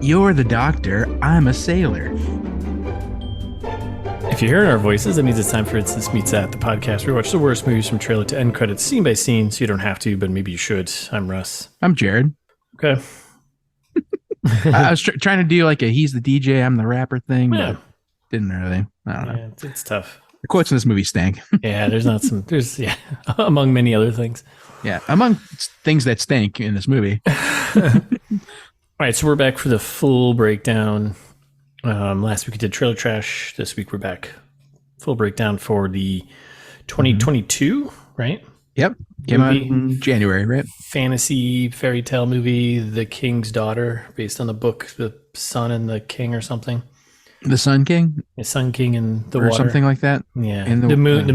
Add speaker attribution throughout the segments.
Speaker 1: You're the doctor. I'm a sailor.
Speaker 2: If you're hearing our voices, that means it's time for It's This Meets That, the podcast where we watch the worst movies from trailer to end credits, scene by scene, so you don't have to, but maybe you should. I'm Russ.
Speaker 1: I'm Jared.
Speaker 2: Okay.
Speaker 1: I was trying to do like a he's the DJ, I'm the rapper thing,
Speaker 2: Yeah.
Speaker 1: but didn't really. I don't know.
Speaker 2: Yeah, it's tough.
Speaker 1: The quotes in this movie stink.
Speaker 2: Yeah, there's among many other things.
Speaker 1: Yeah, among things that stink in this movie.
Speaker 2: All right, so we're back for the full breakdown. Last week we did trailer trash. This week we're back full breakdown for the 2022, right?
Speaker 1: Yep. Came out in January, right?
Speaker 2: Fantasy fairy tale movie, The King's Daughter, based on the book The Sun and the King or something.
Speaker 1: The Sun King?
Speaker 2: The Sun King and the
Speaker 1: or
Speaker 2: water.
Speaker 1: Something like that?
Speaker 2: Yeah. The moon and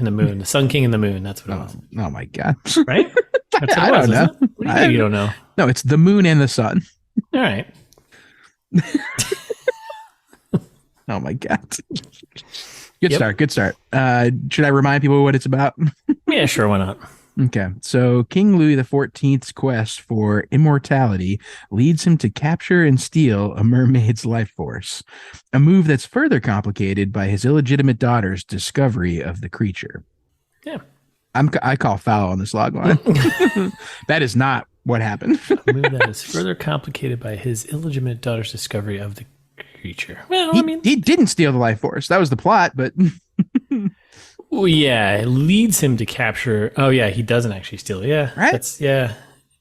Speaker 2: the moon. The Sun King and the moon. That's what it was.
Speaker 1: Oh my God.
Speaker 2: Right? That's what
Speaker 1: I
Speaker 2: it was,
Speaker 1: don't know.
Speaker 2: isn't it? What do you think you don't know?
Speaker 1: No, it's the moon and the sun.
Speaker 2: All right.
Speaker 1: Oh my God. Good start. Should I remind people what it's about?
Speaker 2: Yeah, sure. Why not?
Speaker 1: Okay. So King Louis XIV's quest for immortality leads him to capture and steal a mermaid's life force, a move that's further complicated by his illegitimate daughter's discovery of the creature.
Speaker 2: Yeah.
Speaker 1: I call foul on this log line. That is not what happened.
Speaker 2: A move that is further complicated by his illegitimate daughter's discovery of the creature. Well,
Speaker 1: he didn't steal the life force. That was the plot, but
Speaker 2: well, yeah, it leads him to capture. Oh, yeah, he doesn't actually steal it. Yeah,
Speaker 1: right.
Speaker 2: That's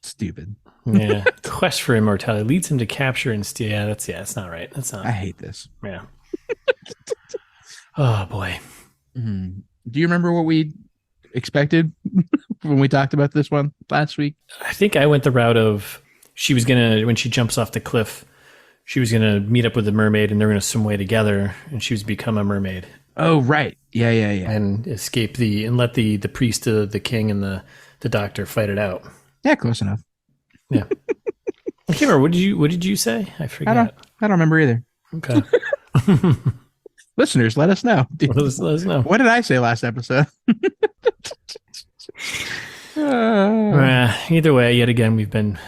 Speaker 1: stupid.
Speaker 2: Yeah, quest for immortality leads him to capture and steal. Yeah, that's not right. That's not.
Speaker 1: I hate this.
Speaker 2: Yeah. Oh boy.
Speaker 1: Mm-hmm. Do you remember what we expected when we talked about this one last week?
Speaker 2: I think I went the route of she was gonna, when she jumps off the cliff, she was gonna meet up with the mermaid and they're gonna swim away together, and she was become a mermaid.
Speaker 1: Oh right, yeah,
Speaker 2: and escape and let the priest, the king, and the doctor fight it out.
Speaker 1: Yeah, close enough.
Speaker 2: Yeah. I can't remember. What did you say? I forgot.
Speaker 1: I don't remember either.
Speaker 2: Okay.
Speaker 1: Listeners, let us know.
Speaker 2: Let us know.
Speaker 1: What did I say last episode?
Speaker 2: Either way, yet again, we've been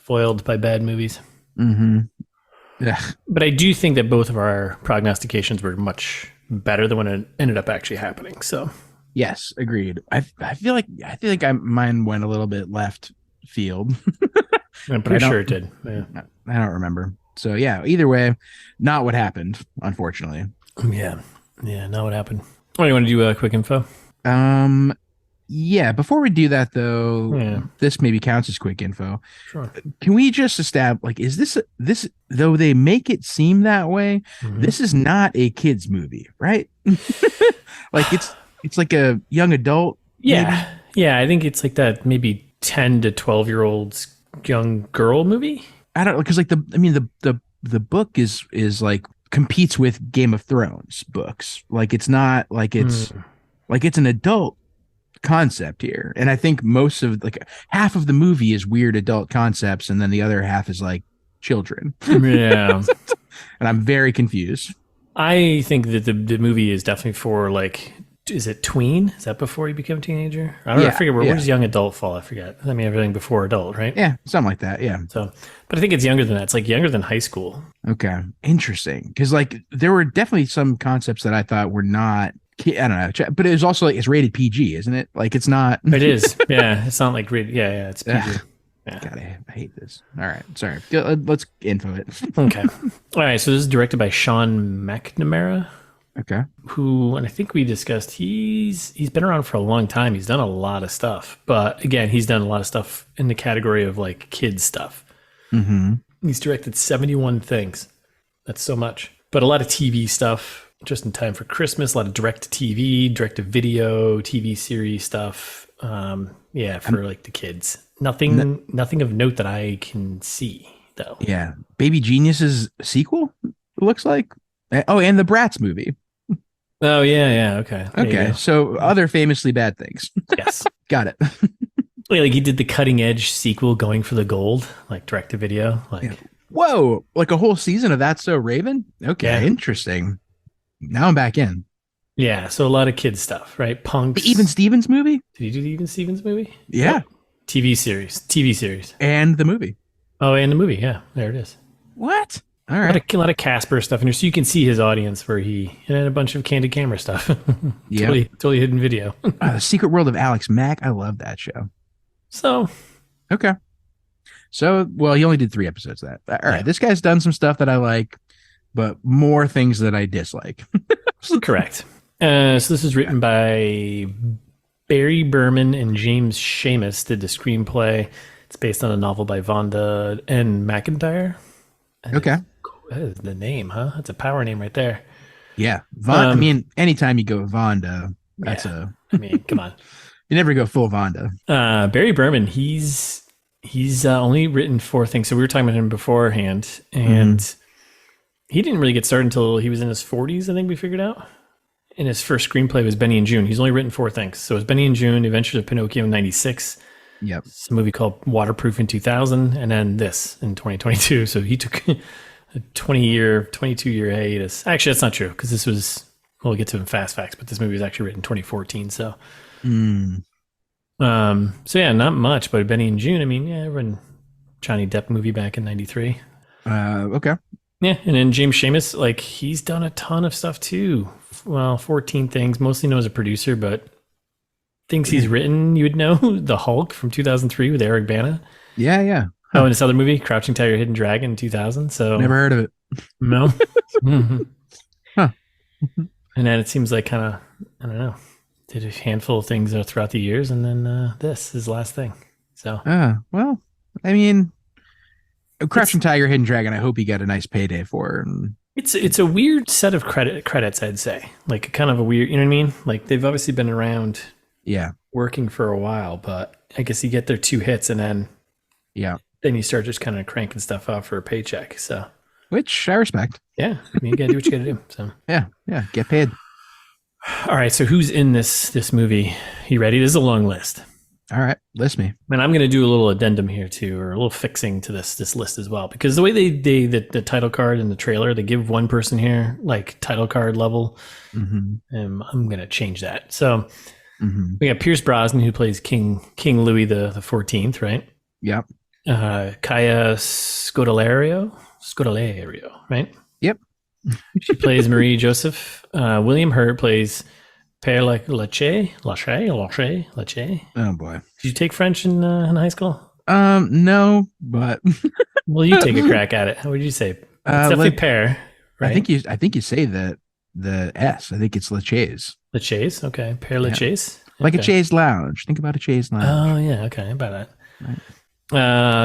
Speaker 2: foiled by bad movies.
Speaker 1: Mm-hmm. Yeah.
Speaker 2: But I do think that both of our prognostications were much better than when it ended up actually happening. So
Speaker 1: yes, agreed. I feel like mine went a little bit left field.
Speaker 2: I'm pretty sure it did. Yeah.
Speaker 1: I don't remember. So yeah, either way, not what happened, unfortunately.
Speaker 2: Yeah, not what happened. Oh, you want to do a quick info?
Speaker 1: Yeah, before we do that though, this maybe counts as quick info.
Speaker 2: Sure.
Speaker 1: Can we just establish, like, is this though they make it seem that way, this is not a kids movie, right? Like it's like a young adult.
Speaker 2: Yeah.
Speaker 1: Maybe?
Speaker 2: Yeah, I think it's like that maybe 10 to 12-year-olds young girl movie.
Speaker 1: I don't know, because like the book is like competes with Game of Thrones books. Like it's not like it's an adult concept here, and I think most of like half of the movie is weird adult concepts, and then the other half is like children.
Speaker 2: Yeah.
Speaker 1: And I'm very confused.
Speaker 2: I think that the movie is definitely for like, is it tween? Is that before you become a teenager? I don't know. I forget where does young adult fall? I forget. I mean, everything before adult, right?
Speaker 1: Yeah, something like that. Yeah.
Speaker 2: So, but I think it's younger than that. It's like younger than high school.
Speaker 1: Okay, interesting. Because like there were definitely some concepts that I thought were not. I don't know, but it was also like it's rated PG, isn't it? Like it's not.
Speaker 2: It is. Yeah, it's not like rated. Yeah, it's PG. Yeah.
Speaker 1: God, I hate this. All right, sorry. Let's info it.
Speaker 2: Okay. All right. So this is directed by Sean McNamara.
Speaker 1: Okay.
Speaker 2: Who, and I think we discussed, he's been around for a long time. He's done a lot of stuff, but again, he's done a lot of stuff in the category of like kids stuff.
Speaker 1: Mm-hmm.
Speaker 2: He's directed 71 things. That's so much, but a lot of TV stuff. Just in time for Christmas, a lot of direct-to-TV, direct-to-video, TV series stuff. For like the kids. Nothing of note that I can see, though.
Speaker 1: Yeah. Baby Genius's sequel, it looks like. Oh, and the Bratz movie.
Speaker 2: Oh, yeah, okay.
Speaker 1: Okay, so other famously bad things.
Speaker 2: Yes.
Speaker 1: Got it.
Speaker 2: Like he did the cutting-edge sequel, Going for the Gold, like direct-to-video. Like,
Speaker 1: yeah. Whoa, like a whole season of That's So Raven? Okay, Interesting. Now I'm back in.
Speaker 2: Yeah, so a lot of kids stuff, right? Punks.
Speaker 1: The Even Stevens movie?
Speaker 2: Did you do the Even Stevens movie?
Speaker 1: Yeah.
Speaker 2: TV series. TV series.
Speaker 1: And the movie.
Speaker 2: Oh, and the movie. Yeah, there it is.
Speaker 1: What? All right.
Speaker 2: A lot of Casper stuff in here, so you can see his audience where and a bunch of candid camera stuff.
Speaker 1: Yeah.
Speaker 2: Totally hidden video.
Speaker 1: The Secret World of Alex Mack. I love that show.
Speaker 2: So,
Speaker 1: okay. So, well, he only did 3 episodes of that. All right. This guy's done some stuff that I like, but more things that I dislike.
Speaker 2: correct. So this is written by Barry Berman and James Seamus. Did the screenplay. It's based on a novel by Vonda and McIntyre.
Speaker 1: Okay.
Speaker 2: That is the name, huh? That's a power name right there.
Speaker 1: Yeah. I mean, anytime you go Vonda, that's
Speaker 2: I mean, come on.
Speaker 1: You never go full Vonda.
Speaker 2: Barry Berman, he's only written 4 things. So we were talking about him beforehand, and he didn't really get started until he was in his 40s, I think we figured out. And his first screenplay was Benny and June. He's only written 4 things. So it was Benny and June, Adventures of Pinocchio in 96.
Speaker 1: Yep.
Speaker 2: It's a movie called Waterproof in 2000, and then this in 2022. So he took a 22-year hiatus. Actually, that's not true, because this was, we'll get to in Fast Facts, but this movie was actually written in 2014. So, so yeah, not much, but Benny and June, I mean, yeah, everyone, Johnny Depp movie back in 93.
Speaker 1: Okay.
Speaker 2: Yeah, and then James Seamus, like, he's done a ton of stuff too. Well, 14 things, mostly known as a producer, but things he's written, you would know. The Hulk from 2003 with Eric Bana.
Speaker 1: Yeah, yeah.
Speaker 2: Huh. Oh, and this other movie, Crouching Tiger, Hidden Dragon in 2000. So
Speaker 1: never heard of it.
Speaker 2: No.
Speaker 1: Huh.
Speaker 2: And then it seems like kind of, I don't know, did a handful of things throughout the years, and then this is his last thing. So.
Speaker 1: Well, I mean, Crouching Tiger, Hidden Dragon, I hope he got a nice payday for.
Speaker 2: It's a weird set of credits, I'd say. Like, kind of a weird, you know what I mean? Like, they've obviously been around, working for a while, but I guess you get their 2 hits, and then then you start just kind of cranking stuff out for a paycheck. So,
Speaker 1: which I respect.
Speaker 2: Yeah, I mean, you gotta do what you gotta do. So
Speaker 1: yeah, get paid.
Speaker 2: All right, so who's in this movie? You ready? This is a long list.
Speaker 1: All right, list me.
Speaker 2: And I'm going to do a little addendum here too, or a little fixing to this list as well, because the way the title card and the trailer, they give one person here like title card level, and I'm going to change that. So we got Pierce Brosnan, who plays King Louis the 14th, right?
Speaker 1: Yep.
Speaker 2: Kaya Scodelario, right?
Speaker 1: Yep.
Speaker 2: She plays Marie Joseph. William Hurt plays Père Lachaise.
Speaker 1: Oh boy.
Speaker 2: Did you take French in high school?
Speaker 1: No, but
Speaker 2: well, you take a crack at it. How would you say? It's definitely Père, right?
Speaker 1: I think you say the S. I think it's Lachaise.
Speaker 2: Lachaise, okay. Père Lachaise.
Speaker 1: Like a chaise lounge. Think about a chaise lounge.
Speaker 2: Oh yeah, okay, about that. Right.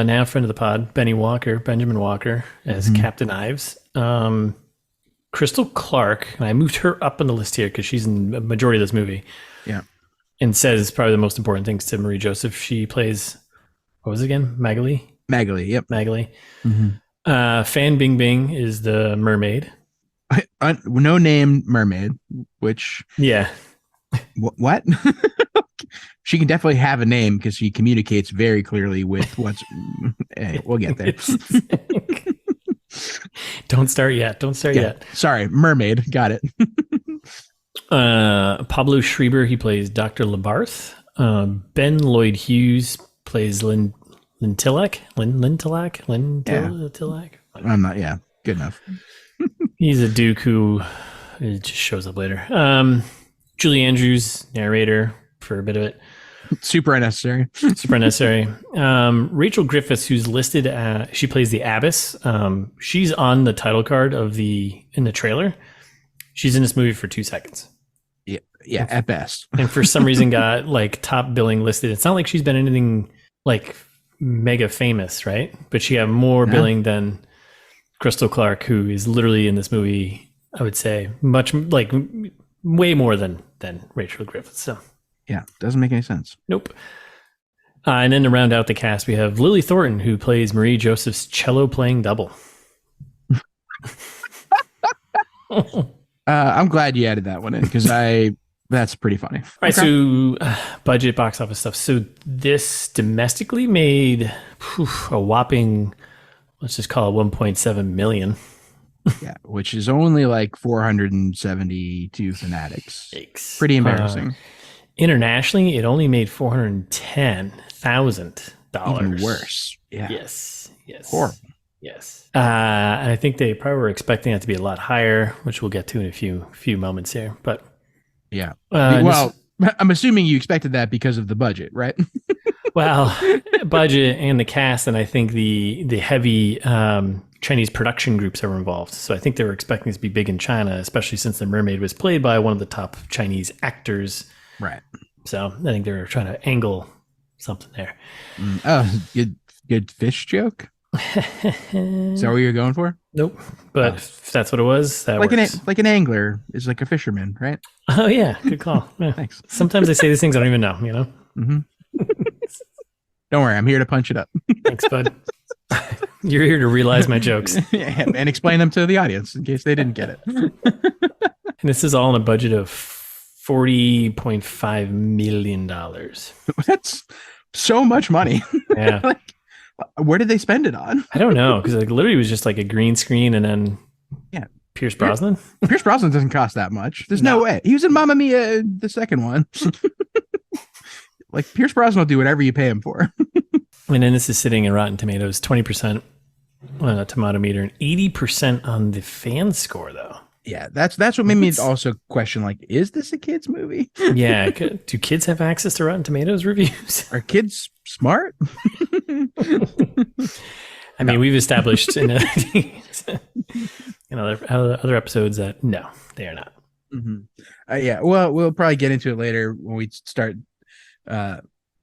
Speaker 2: Now friend of the pod, Benjamin Walker as Captain Ives. Crystal Clarke, and I moved her up on the list here because she's in the majority of this movie. Yeah. And says probably the most important things to Marie Joseph. She plays, what was it again? Magali, yep. Magali. Fan Bingbing is the mermaid.
Speaker 1: No name mermaid, which... Yeah. What? She can definitely have a name because she communicates very clearly with what's... Hey, we'll get there.
Speaker 2: Don't start yet.
Speaker 1: Sorry, mermaid. Got it.
Speaker 2: Pablo Schreiber, he plays Dr. Labarth. Ben Lloyd-Hughes plays Lintillac.
Speaker 1: I'm not. Yeah, good enough.
Speaker 2: He's a Duke who just shows up later. Julie Andrews, narrator for a bit of it.
Speaker 1: Super unnecessary.
Speaker 2: Rachel Griffiths, who's listed, she plays the Abbess. She's on the title card in the trailer. She's in this movie for 2 seconds.
Speaker 1: Yeah, at best.
Speaker 2: And for some reason got like top billing listed. It's not like she's been anything like mega famous, right? But she got more billing than Crystal Clarke, who is literally in this movie, I would say, much like way more than Rachel Griffiths. So.
Speaker 1: Yeah, doesn't make any sense.
Speaker 2: Nope. And then to round out the cast, we have Lily Thornton, who plays Marie Joseph's cello-playing double.
Speaker 1: I'm glad you added that one in because that's pretty funny.
Speaker 2: All right, so budget, box office stuff. So this domestically made a whopping, let's just call it 1.7 million.
Speaker 1: Yeah, which is only like 472 fanatics.
Speaker 2: Yikes.
Speaker 1: Pretty embarrassing.
Speaker 2: Internationally, it only made $410,000.
Speaker 1: Even worse. Yeah.
Speaker 2: Yes.
Speaker 1: Horrible.
Speaker 2: Yes. And I think they probably were expecting it to be a lot higher, which we'll get to in a few moments here. But
Speaker 1: yeah. Well, I'm assuming you expected that because of the budget, right?
Speaker 2: Well, budget and the cast, and I think the heavy Chinese production groups that were involved. So I think they were expecting this to be big in China, especially since the mermaid was played by one of the top Chinese actors.
Speaker 1: Right.
Speaker 2: So I think they were trying to angle something there.
Speaker 1: Oh, good fish joke. Is that what you're going for?
Speaker 2: Nope. But if that's what it was, that works.
Speaker 1: Like an angler is like a fisherman, right?
Speaker 2: Oh yeah, good call. Yeah.
Speaker 1: Thanks.
Speaker 2: Sometimes I say these things I don't even know.
Speaker 1: Mm-hmm. Don't worry, I'm here to punch it up.
Speaker 2: Thanks, bud. You're here to realize my jokes.
Speaker 1: Yeah, and explain them to the audience in case they didn't get it.
Speaker 2: And this is all on a budget of $40.5 million.
Speaker 1: That's so much money.
Speaker 2: Yeah.
Speaker 1: Like, where did they spend it on?
Speaker 2: I don't know, because literally it was just like a green screen and then Pierce Brosnan.
Speaker 1: Pierce Brosnan doesn't cost that much. There's no way. He was in Mamma Mia, the second one. Like Pierce Brosnan will do whatever you pay him for.
Speaker 2: And then this is sitting in Rotten Tomatoes, 20% on a tomato meter and 80% on the fan score, though.
Speaker 1: Yeah, that's what made me also question, like, is this a kid's movie?
Speaker 2: Yeah. Do kids have access to Rotten Tomatoes reviews?
Speaker 1: Are kids smart?
Speaker 2: I mean, we've established in other episodes that no, they are not.
Speaker 1: Mm-hmm. Yeah, well, we'll probably get into it later when we start.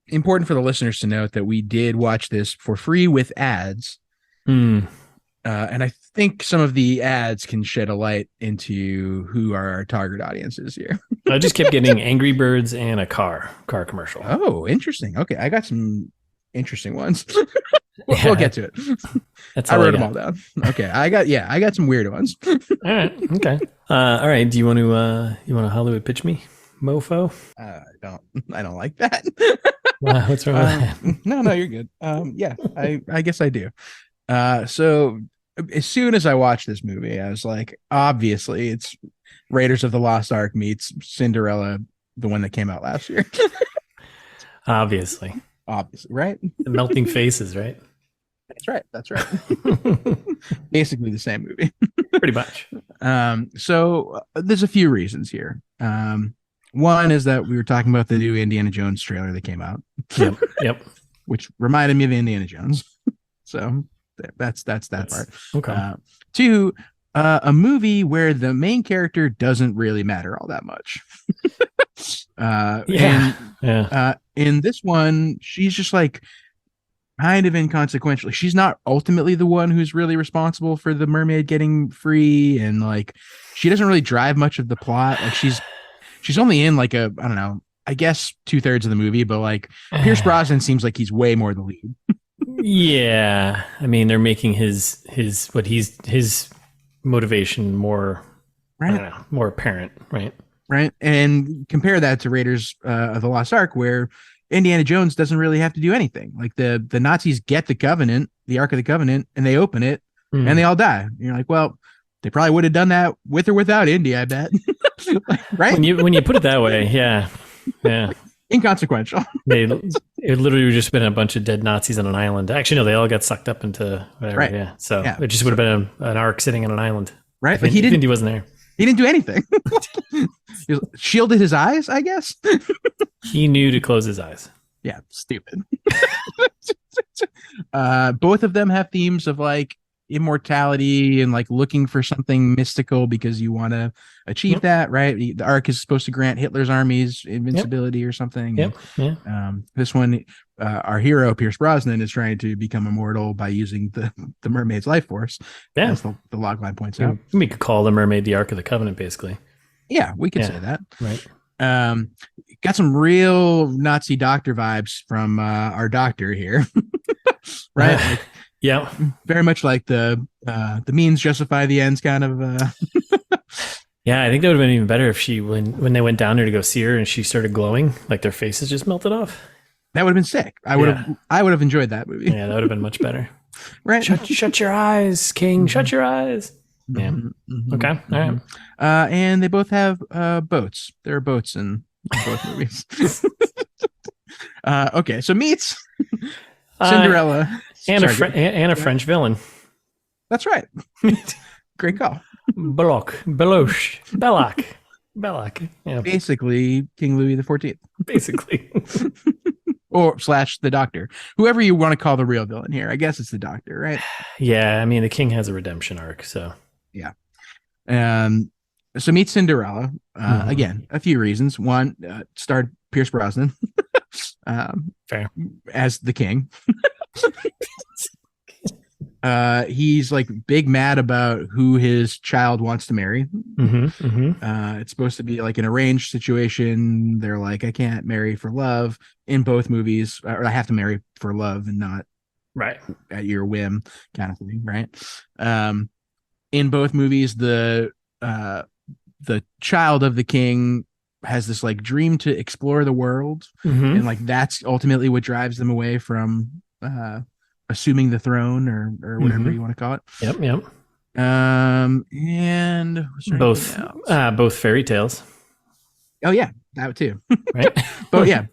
Speaker 1: Important for the listeners to note that we did watch this for free with ads. And I think some of the ads can shed a light into who our target audience is here.
Speaker 2: I just kept getting Angry Birds and a car commercial.
Speaker 1: Oh, interesting. Okay, I got some interesting ones. We'll get to it. I wrote them all down. Okay, I got some weird ones.
Speaker 2: All right. Okay. All right. Do you want to Hollywood pitch me, mofo?
Speaker 1: I don't like that.
Speaker 2: What's wrong with that?
Speaker 1: No, you're good. Yeah, I guess I do. So as soon as I watched this movie, I was like, obviously it's Raiders of the Lost Ark meets Cinderella, the one that came out last year.
Speaker 2: Obviously,
Speaker 1: right?
Speaker 2: The melting faces, right?
Speaker 1: That's right. Basically the same movie.
Speaker 2: Pretty much.
Speaker 1: So there's a few reasons here. One is that we were talking about the new Indiana Jones trailer that came out.
Speaker 2: Yep.
Speaker 1: Which reminded me of Indiana Jones. So that's that part.
Speaker 2: Okay.
Speaker 1: Two, a movie where the main character doesn't really matter all that much. In this one, she's just like kind of inconsequential. She's not ultimately the one who's really responsible for the mermaid getting free, and like she doesn't really drive much of the plot. Like she's only in like I don't know, I guess 2/3 of the movie, but like Pierce Brosnan seems like he's way more the lead.
Speaker 2: Yeah, I mean they're making his motivation more, right? I don't know, more apparent, right?
Speaker 1: Right, and compare that to Raiders of the Lost Ark, where Indiana Jones doesn't really have to do anything. Like the Nazis get the Covenant, the Ark of the Covenant, and they open it, and they all die. And you're like, well, they probably would have done that with or without Indy, I bet. Right?
Speaker 2: When you put it that way, yeah.
Speaker 1: Inconsequential.
Speaker 2: It literally would just been a bunch of dead Nazis on an island. Actually, no, they all got sucked up into whatever. Right. Yeah. So it just would have been an ark sitting on an island.
Speaker 1: Right.
Speaker 2: But Indy wasn't there.
Speaker 1: He didn't do anything. He shielded his eyes, I guess.
Speaker 2: He knew to close his eyes.
Speaker 1: Yeah, stupid. Both of them have themes of like immortality and like looking for something mystical because you want to achieve that, right? The Ark is supposed to grant Hitler's armies invincibility or something. This one, our hero Pierce Brosnan is trying to become immortal by using the mermaid's life force. As the logline points out.
Speaker 2: We could call the mermaid the Ark of the Covenant, basically.
Speaker 1: Yeah, we could say that.
Speaker 2: Right.
Speaker 1: Got some real Nazi doctor vibes from our doctor here. Right?
Speaker 2: Yeah,
Speaker 1: very much like the means justify the ends kind of.
Speaker 2: Yeah, I think that would have been even better if she, when they went down there to go see her and she started glowing, like their faces just melted off. That
Speaker 1: would have been sick. I would have enjoyed that movie.
Speaker 2: Yeah, that would have been much better.
Speaker 1: Right?
Speaker 2: Shut your eyes, King. Shut your eyes. Yeah. Okay. All right.
Speaker 1: And they both have boats. There are boats in in both movies. Okay, so meets Cinderella
Speaker 2: and a French villain.
Speaker 1: That's right. Great call.
Speaker 2: Belloc. Yeah,
Speaker 1: basically King Louis XIV.
Speaker 2: basically.
Speaker 1: Or / the Doctor, whoever you want to call the real villain here. I guess it's the Doctor, right?
Speaker 2: Yeah, I mean the king has a redemption arc, so
Speaker 1: yeah. So meet Cinderella. Again, a few reasons. One, starred Pierce Brosnan
Speaker 2: fair
Speaker 1: as the king. He's like big mad about who his child wants to marry. It's supposed to be like an arranged situation. They're like, I can't marry for love in both movies, or I have to marry for love and not
Speaker 2: right
Speaker 1: at your whim, kind of thing, right? In both movies, the child of the king has this like dream to explore the world, and like that's ultimately what drives them away from assuming the throne or whatever you want to call it.
Speaker 2: Yep.
Speaker 1: And
Speaker 2: both fairy tales.
Speaker 1: Oh yeah, that too.
Speaker 2: Right.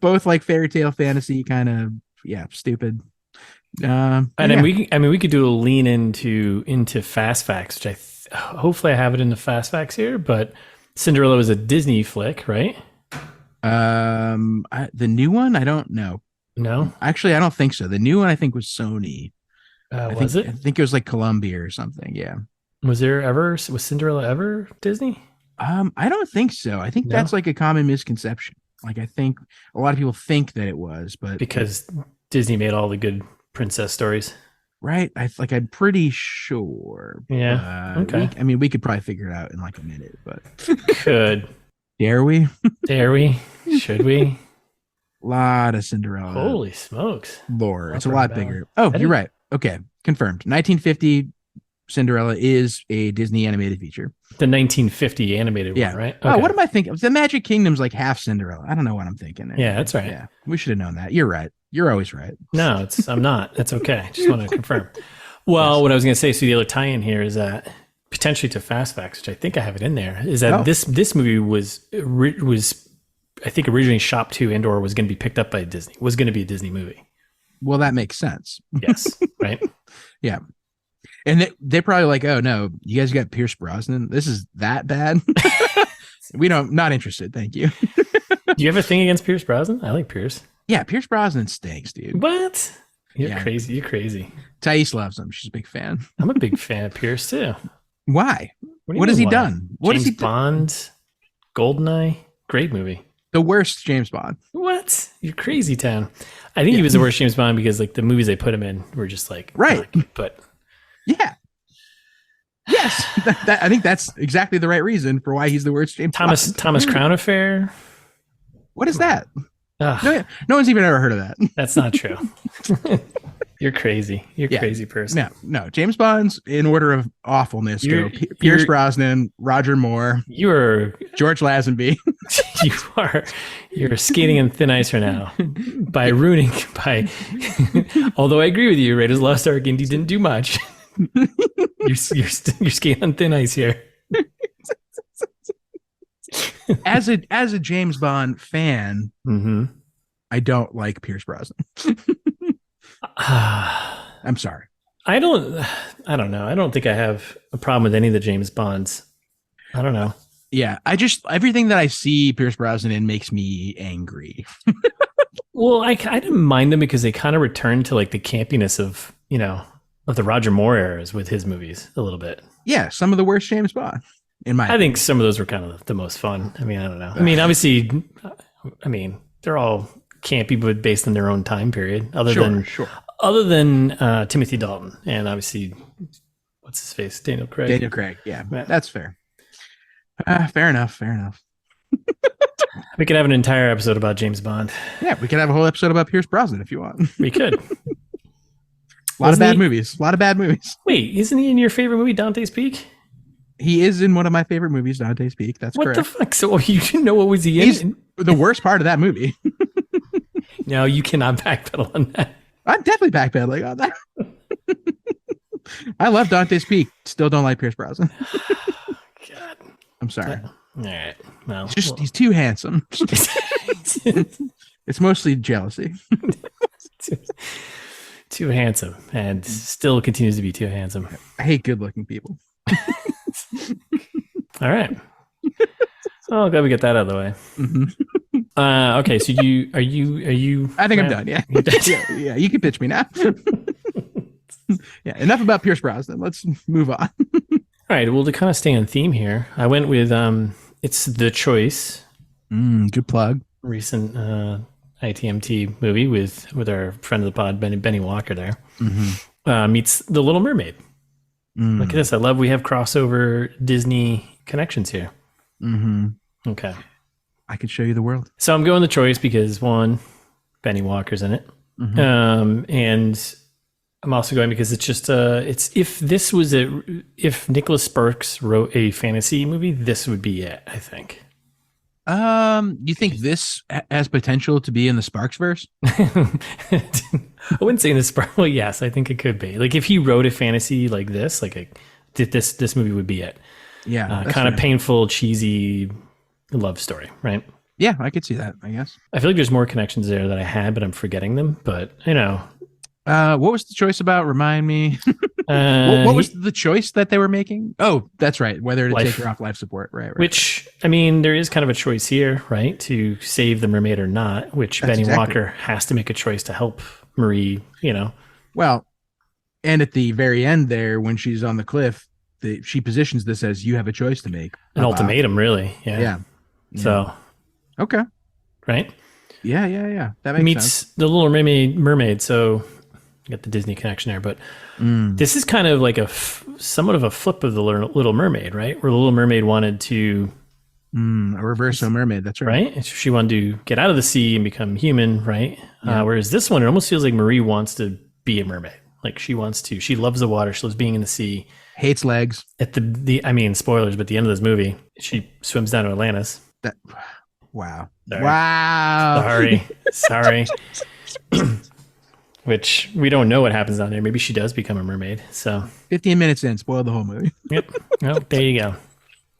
Speaker 1: both like fairy tale fantasy kind of stupid.
Speaker 2: We could do a lean into fast facts, which hopefully I have it in the fast facts here, but Cinderella was a Disney flick, right?
Speaker 1: The new one, I don't know.
Speaker 2: No,
Speaker 1: actually, I don't think so. The new one, I think, was Sony. I think it was like Columbia or something. Yeah.
Speaker 2: Was Cinderella ever Disney?
Speaker 1: I don't think so. I think that's like a common misconception. Like, I think a lot of people think that it was, but
Speaker 2: because Disney made all the good princess stories,
Speaker 1: right? I'm pretty sure.
Speaker 2: Yeah. Okay.
Speaker 1: We could probably figure it out in like a minute, but
Speaker 2: could.
Speaker 1: Dare we?
Speaker 2: Should we?
Speaker 1: Lot of Cinderella.
Speaker 2: Holy smokes.
Speaker 1: Lore. It's a lot bigger. Oh, you're right. Okay. Confirmed. 1950 Cinderella is a Disney animated feature.
Speaker 2: The 1950 animated one, right?
Speaker 1: Okay. Oh, what am I thinking? The Magic Kingdom's like half Cinderella. I don't know what I'm thinking there.
Speaker 2: Yeah, that's right.
Speaker 1: Yeah. We should have known that. You're right. You're always right.
Speaker 2: No, I'm not. That's okay. Just want to confirm. Well, what I was going to say, so the other tie-in here is that potentially to Fast Facts, which I think I have it in there, is that this movie was I think originally shopped to and/or was going to be picked up by Disney. Was going to be a Disney movie.
Speaker 1: Well, that makes sense.
Speaker 2: Yes. Right.
Speaker 1: Yeah. And they're probably like, oh no, you guys got Pierce Brosnan. This is that bad. Not interested. Thank you.
Speaker 2: Do you have a thing against Pierce Brosnan? I like Pierce.
Speaker 1: Yeah, Pierce Brosnan stinks, dude.
Speaker 2: What? You're crazy. You're crazy.
Speaker 1: Thais loves him. She's a big fan.
Speaker 2: I'm a big fan of Pierce too.
Speaker 1: Why? What has he done? What
Speaker 2: James
Speaker 1: has he
Speaker 2: Bond, Goldeneye, great movie.
Speaker 1: The worst James Bond.
Speaker 2: What? You're crazy, town. I think he was the worst James Bond because like the movies they put him in were just like
Speaker 1: right.
Speaker 2: But
Speaker 1: yeah. Yes, I think that's exactly the right reason for why he's the worst James Bond.
Speaker 2: Thomas Crown Affair.
Speaker 1: What is that? No one's even ever heard of that.
Speaker 2: That's not true. You're crazy. You're a crazy person.
Speaker 1: No. James Bond's in order of awfulness go Pierce Brosnan, Roger Moore.
Speaker 2: You're
Speaker 1: George Lazenby.
Speaker 2: You're skating in thin ice right now by although I agree with you, Raiders of the Lost Ark Indy didn't do much. You're skating on thin ice here.
Speaker 1: As a James Bond fan, I don't like Pierce Brosnan. I'm sorry.
Speaker 2: I don't know. I don't think I have a problem with any of the James Bonds. I don't know.
Speaker 1: Yeah, everything that I see Pierce Brosnan in makes me angry.
Speaker 2: Well, I didn't mind them because they kind of returned to like the campiness of the Roger Moore eras with his movies a little bit.
Speaker 1: Yeah, some of the worst James Bond. I think
Speaker 2: some of those were kind of the most fun. I mean, I don't know. I mean, obviously, they're all campy, but based on their own time period. Other than Timothy Dalton and obviously, what's his face, Daniel Craig.
Speaker 1: Yeah, that's fair. Fair enough.
Speaker 2: We could have an entire episode about James Bond.
Speaker 1: Yeah, we could have a whole episode about Pierce Brosnan if you want.
Speaker 2: We could.
Speaker 1: A lot of bad movies.
Speaker 2: Wait, isn't he in your favorite movie, Dante's Peak?
Speaker 1: He is in one of my favorite movies, Dante's Peak. That's correct.
Speaker 2: What the fuck? So you didn't know what was he in?
Speaker 1: He's the worst part of that movie.
Speaker 2: No, you cannot backpedal on that.
Speaker 1: I'm definitely backpedaling on that. I love Dante's Peak. Still don't like Pierce Brosnan.
Speaker 2: God.
Speaker 1: I'm sorry.
Speaker 2: All right. Well,
Speaker 1: he's too handsome. It's mostly jealousy.
Speaker 2: Too handsome, and still continues to be too handsome.
Speaker 1: I hate good-looking people.
Speaker 2: All right. Oh, glad we get that out of the way. Okay, so are you?
Speaker 1: I think I'm done. Yeah. Yeah. You can pitch me now. Yeah. Enough about Pierce Brosnan. Let's move on.
Speaker 2: All right. Well, to kind of stay on theme here, I went with it's The Choice.
Speaker 1: Good plug.
Speaker 2: Recent ITMT movie with our friend of the pod, Benny Walker. There meets The Little Mermaid. Look at this. I love we have crossover Disney connections here. Okay.
Speaker 1: I could show you the world.
Speaker 2: So I'm going The Choice because one, Benny Walker's in it. And I'm also going because it's just it's if Nicholas Sparks wrote a fantasy movie, this would be it, I think.
Speaker 1: You think this has potential to be in the Sparks verse?
Speaker 2: I wouldn't say in the Sparks. Well, yes, I think it could be. Like if he wrote a fantasy like this, this movie would be it.
Speaker 1: Yeah,
Speaker 2: kind of painful, cheesy love story, right?
Speaker 1: Yeah, I could see that, I guess.
Speaker 2: I feel like there's more connections there that I had, but I'm forgetting them. But
Speaker 1: what was the choice about? Remind me. What was the choice that they were making? Oh, that's right. Whether to take her off life support. Right.
Speaker 2: Which, I mean, there is kind of a choice here, right? To save the mermaid or not, which Benny Walker has to make a choice to help Marie,
Speaker 1: Well, and at the very end there, when she's on the cliff, she positions this as you have a choice to make.
Speaker 2: An ultimatum, really. Yeah. So.
Speaker 1: Okay.
Speaker 2: Right?
Speaker 1: Yeah. That makes sense.
Speaker 2: The Little Mermaid. So you got the Disney connection there, but this is kind of like somewhat of a flip of the Little Mermaid, right? Where the Little Mermaid wanted to
Speaker 1: a reverse mermaid. That's right.
Speaker 2: Right. She wanted to get out of the sea and become human, right? Yeah. Whereas this one, it almost feels like Marie wants to be a mermaid. Like she loves the water. She loves being in the sea.
Speaker 1: Hates legs.
Speaker 2: At I mean, spoilers, but at the end of this movie, she swims down to Atlantis.
Speaker 1: Wow.
Speaker 2: Sorry.
Speaker 1: Wow.
Speaker 2: Sorry. Which we don't know what happens down there. Maybe she does become a mermaid. So
Speaker 1: 15 minutes in, spoiled the whole movie.
Speaker 2: Yep. Oh, there you go.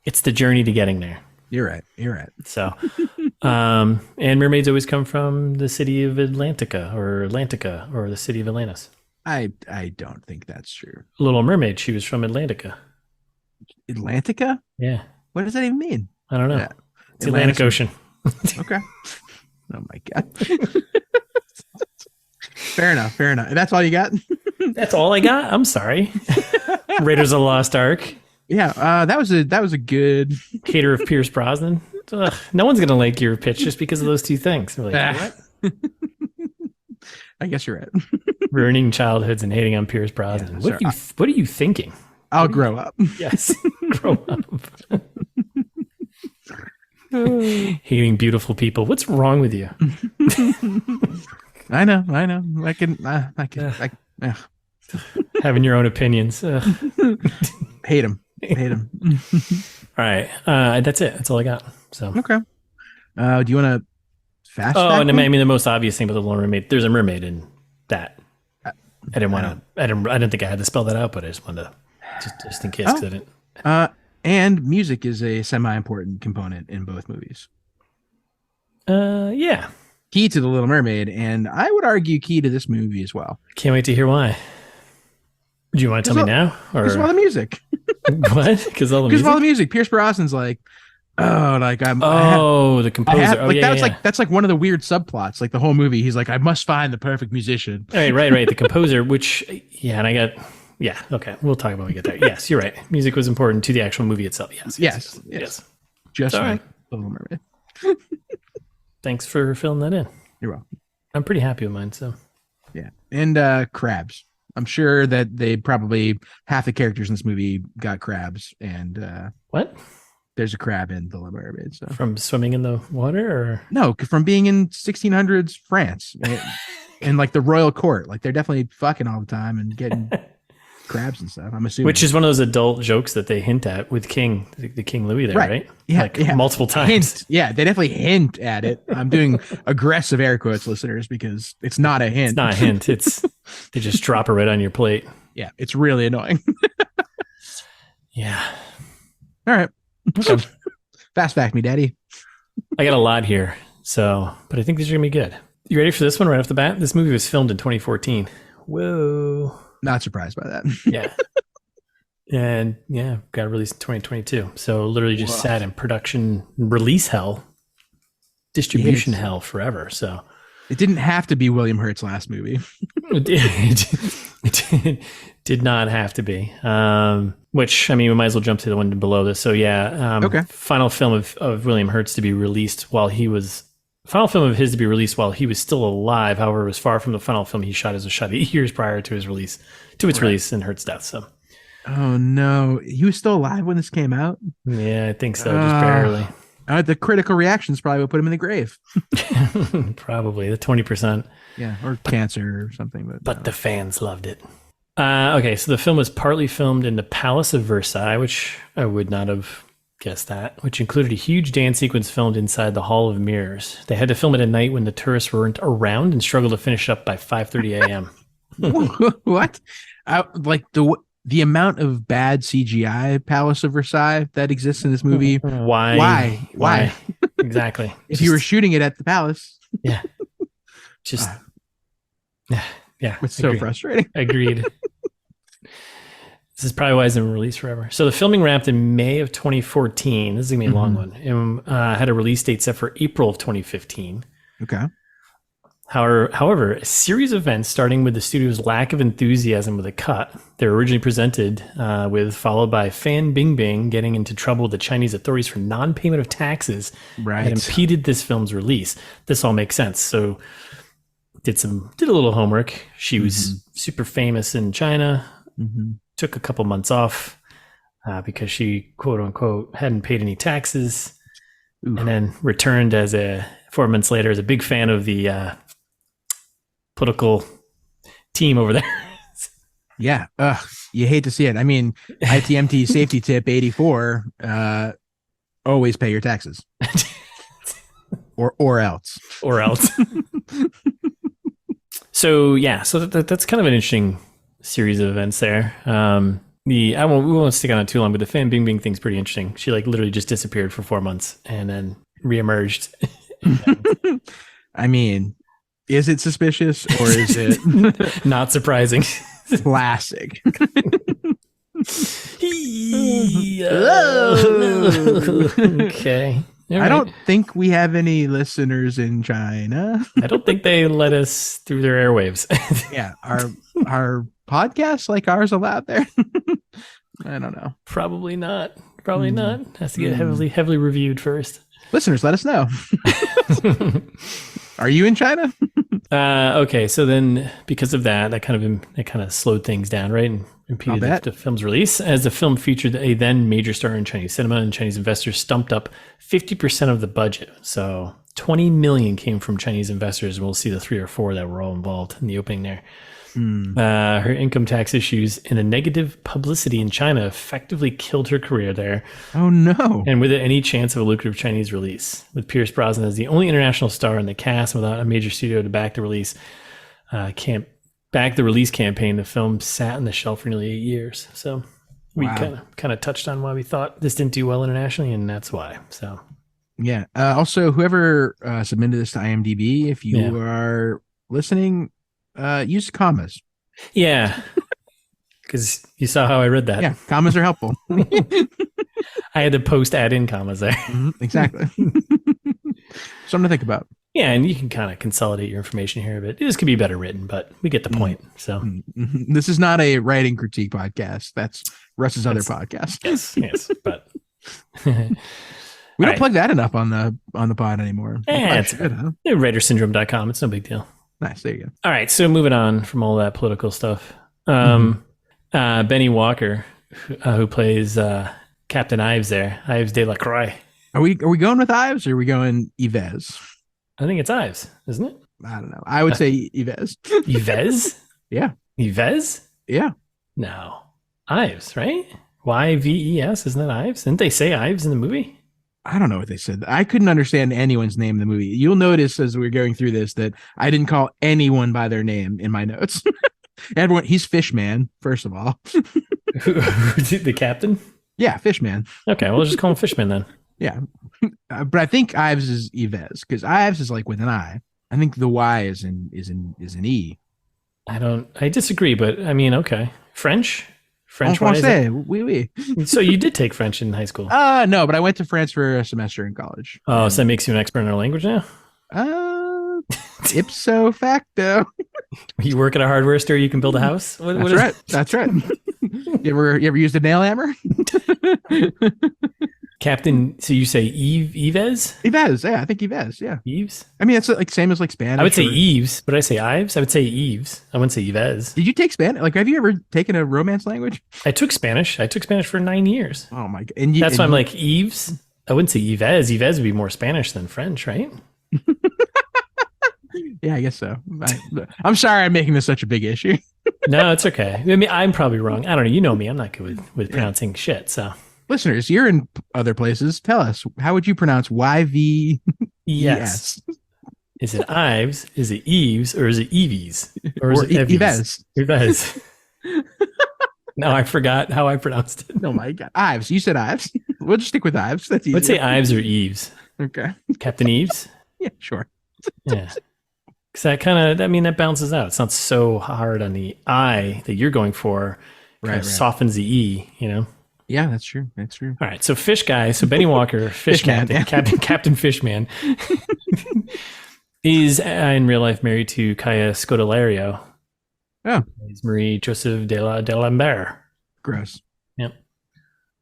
Speaker 2: It's the journey to getting there.
Speaker 1: You're right.
Speaker 2: So, and mermaids always come from the city of Atlantica or the city of Atlantis.
Speaker 1: I don't think that's true.
Speaker 2: Little Mermaid, she was from Atlantica.
Speaker 1: Atlantica?
Speaker 2: Yeah.
Speaker 1: What does that even mean?
Speaker 2: I don't know. Yeah. It's Atlantic Ocean.
Speaker 1: Okay. Oh my God. Fair enough. That's all you got?
Speaker 2: That's all I got? I'm sorry. Raiders of the Lost Ark.
Speaker 1: Yeah, that was a good
Speaker 2: Cater of Pierce Brosnan. Ugh, no one's gonna like your pitch just because of those two things. We're like, what?
Speaker 1: I guess you're right.
Speaker 2: Ruining childhoods and hating on Pierce Brosnan. Yeah, what are you thinking?
Speaker 1: I'll grow up.
Speaker 2: Yes, grow up. Hating beautiful people. What's wrong with you?
Speaker 1: I know. I can.
Speaker 2: Having your own opinions.
Speaker 1: Hate him.
Speaker 2: All right. That's it. That's all I got. So
Speaker 1: okay. Do you want to fast?
Speaker 2: Oh, and I mean the most obvious thing about the Little Mermaid. There's a mermaid in that. I didn't want to. I didn't think I had to spell that out, but I just wanted to, just in case. I didn't.
Speaker 1: And music is a semi-important component in both movies.
Speaker 2: Yeah.
Speaker 1: Key to the Little Mermaid, and I would argue key to this movie as well.
Speaker 2: Can't wait to hear why. Do you want to tell me now?
Speaker 1: Because of all the music.
Speaker 2: What? Because all the
Speaker 1: music. Pierce Brosnan's like,
Speaker 2: the composer.
Speaker 1: That's like one of the weird subplots. Like the whole movie, he's like, I must find the perfect musician.
Speaker 2: Right. The composer, which, and I got, okay. We'll talk about when we get there. Yes, you're right. Music was important to the actual movie itself. Yes.
Speaker 1: Just like The Little Mermaid.
Speaker 2: Thanks for filling that in.
Speaker 1: You're welcome.
Speaker 2: I'm pretty happy with mine. So,
Speaker 1: yeah, and crabs. I'm sure that they probably half the characters in this movie got crabs. And
Speaker 2: what?
Speaker 1: There's a crab in The Little Mermaid. So
Speaker 2: from swimming in the water, or
Speaker 1: no, from being in 1600s France and like the royal court. Like they're definitely fucking all the time and getting crabs and stuff. I'm assuming,
Speaker 2: which is one of those adult jokes that they hint at with the King Louis there, right? Yeah, multiple times.
Speaker 1: They definitely hint at it. I'm doing aggressive air quotes, listeners, because it's not a hint.
Speaker 2: It's not a hint. They just drop it right on your plate.
Speaker 1: Yeah, it's really annoying.
Speaker 2: Yeah.
Speaker 1: All right. Okay. Fast fact me, Daddy.
Speaker 2: I got a lot here. So, but I think these are gonna be good. You ready for this one right off the bat? This movie was filmed in 2014. Whoa.
Speaker 1: Not surprised by that.
Speaker 2: Yeah. And yeah, got released in 2022. So literally just sat in production release hell, distribution hell forever. So
Speaker 1: it didn't have to be William Hurt's last movie.
Speaker 2: it did not have to be. Which, I mean, we might as well jump to the one below this. So yeah,
Speaker 1: okay.
Speaker 2: Final film of William Hurt's to be released while he was final film of his to be released while he was still alive. However, it was far from the final film he shot as a shot 8 years prior to his release, release and Hurt's death. So.
Speaker 1: Oh no, he was still alive when this came out?
Speaker 2: Yeah, I think so, just barely.
Speaker 1: The critical reactions probably would put him in the grave.
Speaker 2: Probably the 20%.
Speaker 1: Yeah, or cancer or something.
Speaker 2: But the fans loved it. Okay, so the film was partly filmed in the Palace of Versailles, which I would not have guessed that, which included a huge dance sequence filmed inside the Hall of Mirrors. They had to film it at night when the tourists weren't around and struggled to finish up by 5:30 a.m.
Speaker 1: What? Like the amount of bad CGI Palace of Versailles that exists in this movie.
Speaker 2: Why? Exactly.
Speaker 1: If you were shooting it at the palace.
Speaker 2: Yeah. Just. Yeah.
Speaker 1: It's so frustrating.
Speaker 2: Agreed. This is probably why it's been released forever. So the filming wrapped in May of 2014. This is going to be a long one. And had a release date set for April of 2015.
Speaker 1: Okay.
Speaker 2: However, a series of events, starting with the studio's lack of enthusiasm with a cut they were originally presented with, followed by fan Bingbing getting into trouble with the Chinese authorities for non-payment of taxes,
Speaker 1: right,
Speaker 2: had impeded this film's release. This all makes sense. So, did a little homework. She was super famous in China. Took a couple months off because she, quote unquote, hadn't paid any taxes, and then returned 4 months later as a big fan of the political team over there.
Speaker 1: Yeah. You hate to see it. I mean, ITMT safety tip 84, always pay your taxes. or else.
Speaker 2: Or else. So yeah, so that's kind of an interesting series of events there. We won't stick on it too long, but the fan Bingbing thing's pretty interesting. She like literally just disappeared for 4 months and then reemerged.
Speaker 1: I mean, is it suspicious or is it
Speaker 2: not surprising?
Speaker 1: Classic.
Speaker 2: Okay.
Speaker 1: I don't think we have any listeners in China.
Speaker 2: I don't think they let us through their airwaves.
Speaker 1: Yeah. Are podcasts like ours allowed there? I don't know.
Speaker 2: Probably not. Has to get heavily reviewed first.
Speaker 1: Listeners, let us know. Are you in China?
Speaker 2: Okay, so then because of that kind of slowed things down, right, and impeded the film's release. As the film featured a then major star in Chinese cinema, and Chinese investors stumped up 50% of the budget. So 20 million came from Chinese investors. We'll see the 3 or 4 that were all involved in the opening there. Her income tax issues and the negative publicity in China effectively killed her career there.
Speaker 1: Oh no.
Speaker 2: And with it, any chance of a lucrative Chinese release. With Pierce Brosnan as the only international star in the cast without a major studio to back the release campaign, the film sat on the shelf for nearly 8 years. So we kind of touched on why we thought this didn't do well internationally, and that's why. So
Speaker 1: yeah. Also, whoever submitted this to IMDb, if you are listening, use commas.
Speaker 2: Yeah, because you saw how I read that.
Speaker 1: Yeah, commas are helpful.
Speaker 2: I had to add in commas there.
Speaker 1: Exactly. Something to think about.
Speaker 2: Yeah, and you can kind of consolidate your information here a bit. This could be better written, but we get the point. So
Speaker 1: this is not a writing critique podcast. That's Russ's other podcast.
Speaker 2: Yes, but
Speaker 1: we don't plug that enough on the pod anymore.
Speaker 2: Yeah, it's good, huh? Writersyndrome.com. It's no big deal.
Speaker 1: Nice. There you go.
Speaker 2: All right. So moving on from all that political stuff, Benny Walker, who plays Captain Ives there, Ives de la Croix.
Speaker 1: Are we going with Ives or are we going Yves?
Speaker 2: I think it's Ives, isn't it?
Speaker 1: I don't know. I would say Yves.
Speaker 2: Yves?
Speaker 1: Yeah.
Speaker 2: Yves?
Speaker 1: Yeah.
Speaker 2: No. Ives, right? Yves, isn't that Ives? Didn't they say Ives in the movie?
Speaker 1: I don't know what they said. I couldn't understand anyone's name in the movie. You'll notice as we're going through this that I didn't call anyone by their name in my notes. Everyone, he's Fishman, first of all.
Speaker 2: The captain?
Speaker 1: Yeah, Fishman.
Speaker 2: Okay, well, let's just call him Fishman then.
Speaker 1: Yeah. But I think Ives is Yves because Ives is like with an I. I think the Y is an E.
Speaker 2: I disagree, but I mean, okay. French?
Speaker 1: En
Speaker 2: French, why is
Speaker 1: français,
Speaker 2: it?
Speaker 1: oui, oui.
Speaker 2: So you did take French in high school.
Speaker 1: No, but I went to France for a semester in college.
Speaker 2: Oh, so that makes you an expert in our language now?
Speaker 1: Uh, ipso facto.
Speaker 2: You work at a hardware store, you can build a house?
Speaker 1: That's right. That's right. You ever used a nail hammer?
Speaker 2: Captain, so you say Yves?
Speaker 1: Yves, yeah, I think Yves, yeah.
Speaker 2: Yves?
Speaker 1: I mean, it's like same as like Spanish.
Speaker 2: I would say Yves, but I say Ives. I would say Yves. I wouldn't say Yves.
Speaker 1: Did you take Spanish? Like, have you ever taken a Romance language?
Speaker 2: I took Spanish. I took Spanish for 9 years.
Speaker 1: Oh my god!
Speaker 2: That's why I'm like Yves. I wouldn't say Yves. Yves would be more Spanish than French, right?
Speaker 1: Yeah, I guess so. I'm sorry I'm making this such a big issue.
Speaker 2: No, it's okay. I mean, I'm probably wrong. I don't know. You know me. I'm not good with pronouncing shit. So,
Speaker 1: listeners, you're in other places. Tell us, how would you pronounce YV?
Speaker 2: yes. Is it Ives? Is it Eves? Or is it Eves? Or is it
Speaker 1: Yves?
Speaker 2: Yves. No, I forgot how I pronounced it.
Speaker 1: Oh my god, Ives. You said Ives. We'll just stick with Ives. That's easy.
Speaker 2: Let's say Ives or Eves.
Speaker 1: Okay.
Speaker 2: Captain Eves.
Speaker 1: Yeah, sure.
Speaker 2: Yeah. Because that kind of, I mean, that balances out. It's not so hard on the I that you're going for. Right. Softens the E, you know?
Speaker 1: Yeah, that's true. That's true.
Speaker 2: All right. So Fish Guy, so Benny Walker, Fish Captain, yeah. Captain Fishman, is in real life married to Kaya Scodelario.
Speaker 1: Oh.
Speaker 2: He's Marie Joseph de Lambert.
Speaker 1: Gross.
Speaker 2: Yep.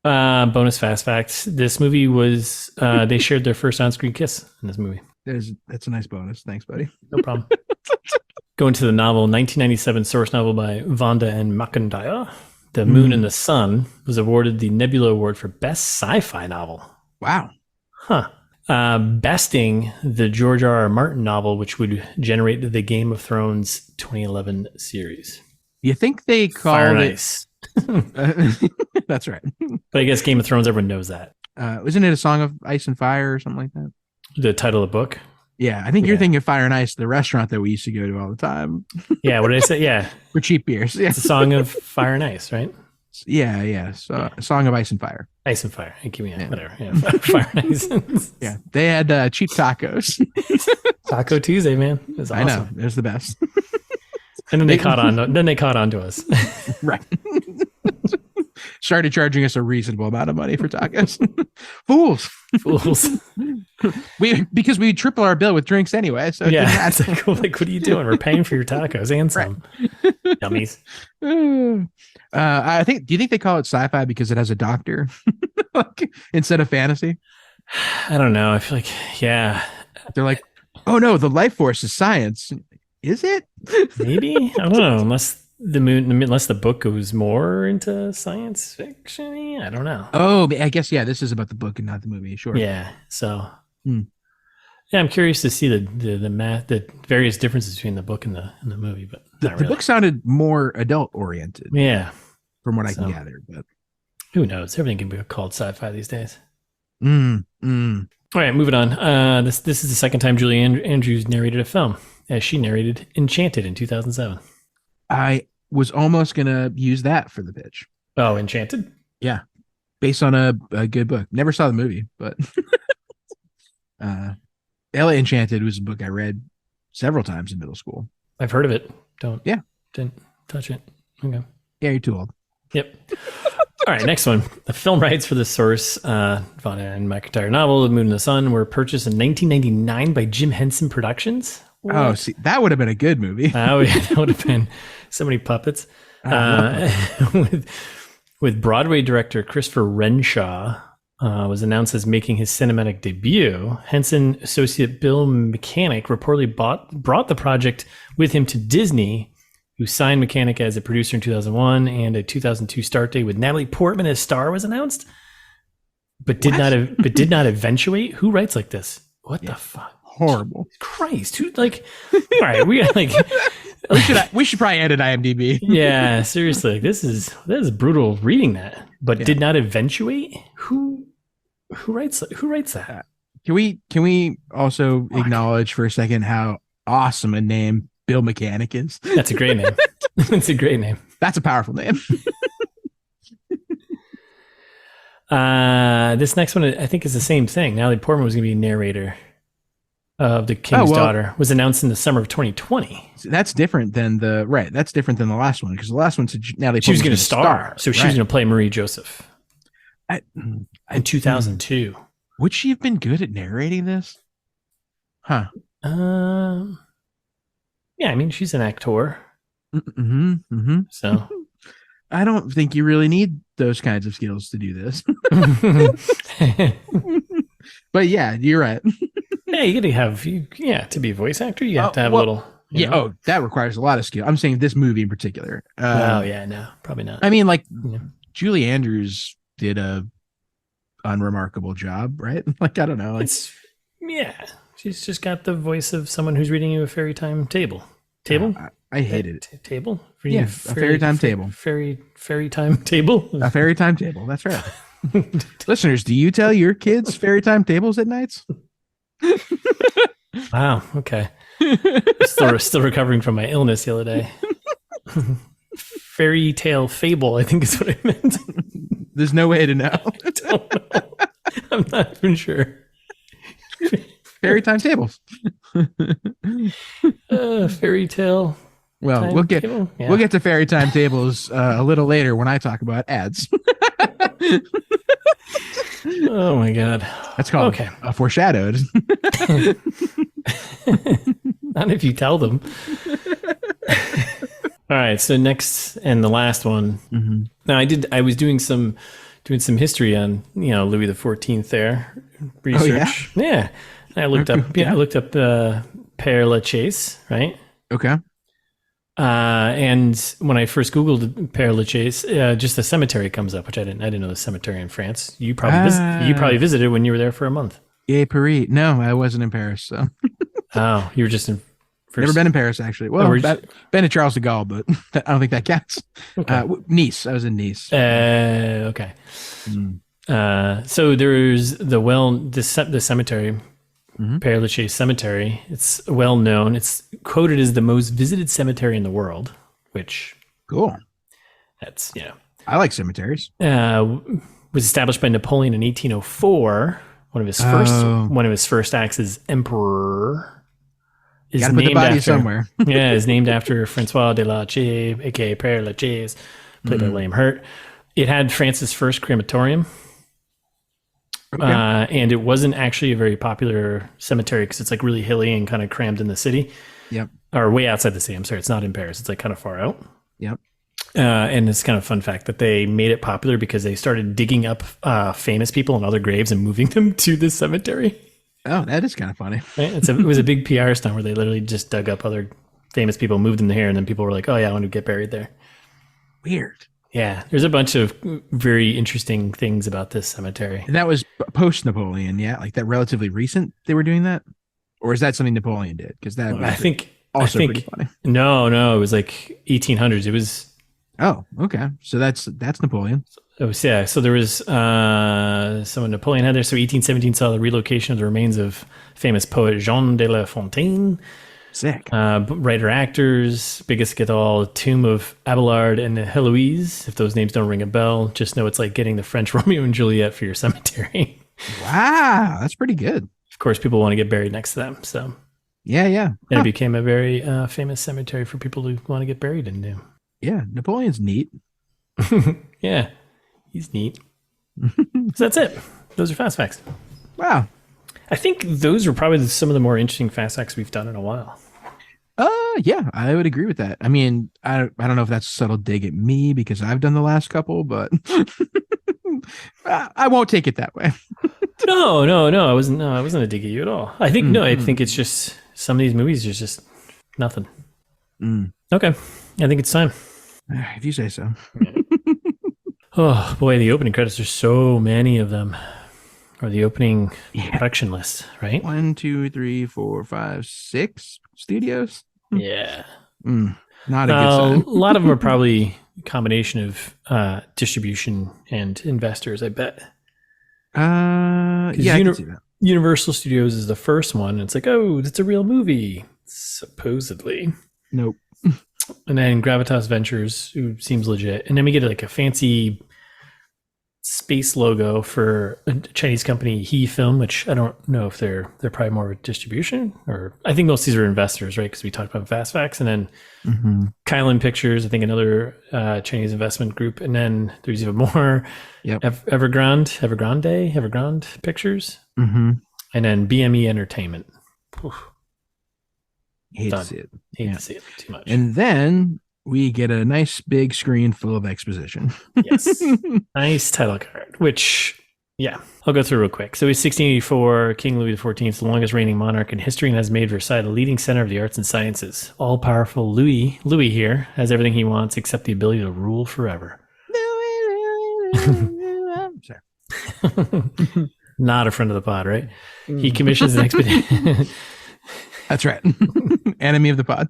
Speaker 2: Bonus fast facts. This movie was, they shared their first on-screen kiss in this movie.
Speaker 1: That's a nice bonus. Thanks, buddy.
Speaker 2: No problem. Going to the novel, 1997 source novel by Vonda and McIntyre. The Moon and the Sun was awarded the Nebula Award for Best Sci-Fi Novel.
Speaker 1: Wow.
Speaker 2: Huh. Besting the George R.R. Martin novel, which would generate the Game of Thrones 2011 series.
Speaker 1: You think they called
Speaker 2: Fire and
Speaker 1: it...
Speaker 2: Ice.
Speaker 1: That's right.
Speaker 2: But I guess Game of Thrones, everyone knows that.
Speaker 1: Isn't it a Song of Ice and Fire or something like that?
Speaker 2: The title of the book?
Speaker 1: Yeah, I think you're thinking of Fire and Ice, the restaurant that we used to go to all the time.
Speaker 2: Yeah, what did I say? Yeah.
Speaker 1: For cheap beers. Yeah.
Speaker 2: It's a song of Fire and Ice, right?
Speaker 1: Yeah, yeah. So, a Song of Ice and Fire.
Speaker 2: Ice and Fire. Give me whatever. Yeah. Fire and Ice.
Speaker 1: Yeah. They had cheap tacos.
Speaker 2: Taco Tuesday, man. It was awesome.
Speaker 1: I know. It was the best.
Speaker 2: And then they caught on. Then they caught on to us.
Speaker 1: Right. Started charging us a reasonable amount of money for tacos. Fools. Because we triple our bill with drinks anyway. So
Speaker 2: yeah, it's like, what are you doing? We're paying for your tacos and some. Right. Dummies.
Speaker 1: I think. Do you think they call it sci-fi because it has a doctor instead of fantasy?
Speaker 2: I don't know. I feel like
Speaker 1: they're like, oh no, the life force is science. Is it?
Speaker 2: Maybe, I don't know. Unless the book goes more into science fiction. I don't know.
Speaker 1: Oh, I guess this is about the book and not the movie. Sure.
Speaker 2: Yeah. So. Yeah, I'm curious to see the various differences between the book and the movie, but
Speaker 1: the book sounded more adult oriented.
Speaker 2: Yeah,
Speaker 1: from what I can gather. But
Speaker 2: who knows? Everything can be called sci-fi these days.
Speaker 1: All
Speaker 2: right, moving on. This is the second time Julie Andrews narrated a film, as she narrated Enchanted in 2007.
Speaker 1: I was almost gonna use that for the pitch.
Speaker 2: Oh, Enchanted?
Speaker 1: Yeah, based on a good book. Never saw the movie, but Ella Enchanted was a book I read several times in middle school.
Speaker 2: I've heard of it. Didn't touch it. Okay.
Speaker 1: Yeah, you're too old.
Speaker 2: Yep. All right, next one. The film rights for the source, Vonda and McIntyre novel, The Moon and the Sun, were purchased in 1999 by Jim Henson Productions. What?
Speaker 1: Oh, see, that would have been a good movie.
Speaker 2: That would have been so many puppets. With Broadway director Christopher Renshaw was announced as making his cinematic debut. Henson associate Bill Mechanic reportedly brought the project with him to Disney, who signed Mechanic as a producer in 2001, and a 2002 start date with Natalie Portman as star was announced, but did not eventuate. Who writes like this? What the fuck?
Speaker 1: Horrible.
Speaker 2: Christ. Who all right, we got
Speaker 1: we should probably edit IMDb.
Speaker 2: Yeah, seriously. This is brutal reading that. But did not eventuate? Who writes that?
Speaker 1: Can we also acknowledge for a second how awesome a name Bill Mechanic is?
Speaker 2: That's a great name. That's a great name.
Speaker 1: That's a powerful name.
Speaker 2: This next one, I think, is the same thing. Natalie Portman was going to be narrator of The King's Daughter. Was announced in the summer of 2020.
Speaker 1: That's different than That's different than the last one, because the last one said Natalie Portman
Speaker 2: she was going to star. So she was going to play Marie Joseph in 2002.
Speaker 1: Would she have been good at narrating this? Huh.
Speaker 2: Yeah, I mean, she's an actor. So
Speaker 1: I don't think you really need those kinds of skills to do this. But yeah, you're right.
Speaker 2: Yeah, you got to have, to be a voice actor, you have to have a little.
Speaker 1: That requires a lot of skill. I'm saying this movie in particular.
Speaker 2: No, probably not.
Speaker 1: I mean, like, Julie Andrews did a unremarkable job, right? Like, I don't know.
Speaker 2: She's just got the voice of someone who's reading you a fairy time table.
Speaker 1: I hated it.
Speaker 2: Table?
Speaker 1: A fairy time table.
Speaker 2: Fairy time table?
Speaker 1: A fairy time table. That's right. Listeners, do you tell your kids fairy time tables at nights?
Speaker 2: Wow. Okay. Still recovering from my illness the other day. Fairy tale fable, I think is what I meant.
Speaker 1: There's no way to know.
Speaker 2: I don't know. I'm not even sure.
Speaker 1: Fairy time tables.
Speaker 2: Fairy tale.
Speaker 1: Well, we'll get to fairy time tables a little later when I talk about ads.
Speaker 2: Oh my god,
Speaker 1: that's called foreshadowed.
Speaker 2: Not if you tell them. All right, so next and the last one. Mm-hmm. Now I was doing some history on Louis XIV there, research. Oh, yeah. I looked up Père Lachaise, right?
Speaker 1: Okay.
Speaker 2: And when I first Googled Père Lachaise, just the cemetery comes up, which I didn't know the cemetery in France. You probably visited when you were there for a month.
Speaker 1: Yeah, Paris. No, I wasn't in Paris. So.
Speaker 2: Oh, you were just in.
Speaker 1: Never been in Paris, actually. Well, been to Charles de Gaulle, but I don't think that counts. Okay. Nice. I was in Nice.
Speaker 2: Okay. So there's the cemetery. Mm-hmm. Père Lachaise Cemetery. It's well known. It's quoted as the most visited cemetery in the world, which
Speaker 1: cool.
Speaker 2: That's
Speaker 1: I like cemeteries.
Speaker 2: Was established by Napoleon in 1804. One of his first acts as emperor is
Speaker 1: gotta put the body somewhere.
Speaker 2: Is named after Francois de Lachaise, aka Père Lachaise, played by William Hurt. It had France's first crematorium. Okay. And it wasn't actually a very popular cemetery because it's like really hilly and kind of crammed in the city.
Speaker 1: Yep.
Speaker 2: Or way outside the city. I'm sorry, it's not in Paris. It's like kind of far out.
Speaker 1: Yep.
Speaker 2: And it's kind of a fun fact that they made it popular because they started digging up famous people and other graves and moving them to this cemetery.
Speaker 1: Oh, that is kind of funny.
Speaker 2: Right? It was a big PR stunt where they literally just dug up other famous people, moved them here, and then people were like, "Oh yeah, I want to get buried there."
Speaker 1: Weird.
Speaker 2: Yeah, there's a bunch of very interesting things about this cemetery.
Speaker 1: And that was post-Napoleon, yeah? Like that relatively recent they were doing that? Or is that something Napoleon did? Because that was pretty funny. No,
Speaker 2: it was like 1800s. It was...
Speaker 1: Oh, okay. So that's Napoleon.
Speaker 2: So there was someone Napoleon had there. So 1817 saw the relocation of the remains of famous poet Jean de La Fontaine.
Speaker 1: Sick.
Speaker 2: Writer-actors, biggest get all, Tomb of Abelard and Heloise. If those names don't ring a bell, just know it's like getting the French Romeo and Juliet for your cemetery.
Speaker 1: Wow, that's pretty good.
Speaker 2: Of course, people want to get buried next to them. So
Speaker 1: yeah.
Speaker 2: And it became a very famous cemetery for people who want to get buried into.
Speaker 1: Yeah, Napoleon's neat.
Speaker 2: Yeah, he's neat. So that's it. Those are fast facts.
Speaker 1: Wow.
Speaker 2: I think those are probably some of the more interesting fast facts we've done in a while.
Speaker 1: Yeah, I would agree with that. I mean, I don't know if that's a subtle dig at me because I've done the last couple, but I won't take it that way.
Speaker 2: No, I wasn't a dig at you at all. I think I think it's just some of these movies are just nothing. Okay, I think it's time.
Speaker 1: If you say so.
Speaker 2: Oh boy, the opening credits, there's so many of them. Or the opening production list, right?
Speaker 1: 1, 2, 3, 4, 5, 6 studios.
Speaker 2: Yeah.
Speaker 1: Not a good sign.
Speaker 2: A lot of them are probably a combination of distribution and investors, I bet.
Speaker 1: I can see that.
Speaker 2: Universal Studios is the first one. And it's like, oh, that's a real movie, supposedly.
Speaker 1: Nope.
Speaker 2: And then Gravitas Ventures, who seems legit. And then we get like a fancy space logo for a Chinese company, He Film, which I don't know if they're probably more of a distribution, or I think most of these are investors, right? Because we talked about Fast Facts, and then Kylan Pictures, I think another Chinese investment group, and then there's even more.
Speaker 1: Yep.
Speaker 2: Evergrande Pictures, and then BME Entertainment.
Speaker 1: Hate to see it.
Speaker 2: Hate to see it too much.
Speaker 1: And then we get a nice big screen full of exposition.
Speaker 2: Yes. Nice title card, which, I'll go through real quick. So he's 1684, King Louis XIV, the longest reigning monarch in history, and has made Versailles the leading center of the arts and sciences. All-powerful Louis here has everything he wants except the ability to rule forever.
Speaker 1: Sorry.
Speaker 2: Not a friend of the pod, right? He commissions an expedition.
Speaker 1: That's right. Enemy of the pod.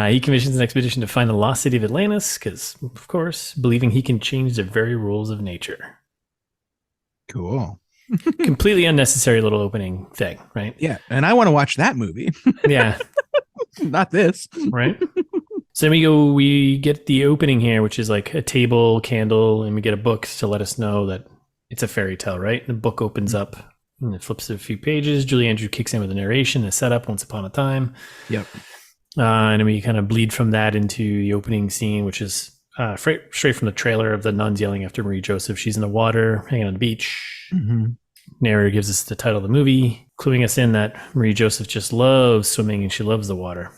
Speaker 2: He commissions an expedition to find the lost city of Atlantis because, of course, believing he can change the very rules of nature.
Speaker 1: Cool.
Speaker 2: Completely unnecessary little opening thing, right?
Speaker 1: Yeah. And I want to watch that movie.
Speaker 2: Yeah.
Speaker 1: Not this.
Speaker 2: Right. So then we get the opening here, which is like a table, candle, and we get a book to let us know that it's a fairy tale, right? The book opens up. And it flips a few pages. Julie Andrews kicks in with a narration, a setup, once upon a time.
Speaker 1: Yep.
Speaker 2: And then we kind of bleed from that into the opening scene, which is straight from the trailer of the nuns yelling after Marie Joseph. She's in the water, hanging on the beach. Narrator gives us the title of the movie, cluing us in that Marie Joseph just loves swimming and she loves the water.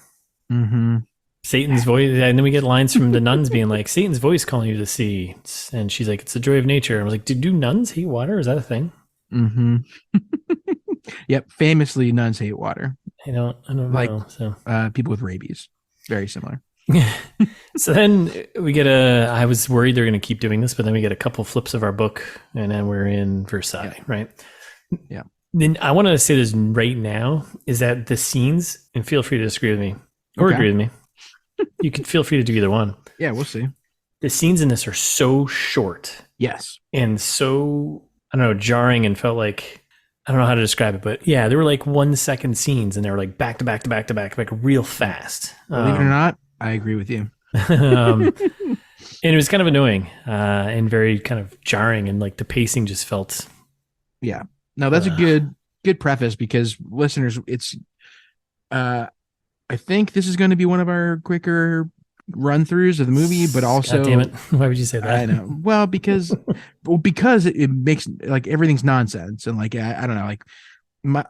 Speaker 2: Satan's voice, and then we get lines from the nuns being like, Satan's voice calling you to the sea. And she's like, it's the joy of nature. I was like, do nuns hate water? Is that a thing?
Speaker 1: Yep. Famously, nuns hate water.
Speaker 2: I don't know. So
Speaker 1: people with rabies, very similar.
Speaker 2: So then we get I was worried they're going to keep doing this, but then we get a couple flips of our book, and then we're in Versailles, right?
Speaker 1: Yeah.
Speaker 2: Then I want to say this right now is that the scenes, and feel free to disagree with me or agree with me. You can feel free to do either one.
Speaker 1: Yeah, we'll see.
Speaker 2: The scenes in this are so short.
Speaker 1: Yes.
Speaker 2: And so, I don't know, jarring, and felt like, I don't know how to describe it, but yeah, there were like 1 second scenes and they were like back to back to back to back, like real fast.
Speaker 1: Believe it or not, I agree with you.
Speaker 2: And it was kind of annoying and very kind of jarring, and like the pacing just felt.
Speaker 1: Yeah. No, that's a good preface, because listeners, it's, I think this is going to be one of our quicker run throughs of the movie, but also,
Speaker 2: God damn it, why would you say that?
Speaker 1: I know. Well, because it makes like everything's nonsense, and like I don't know, like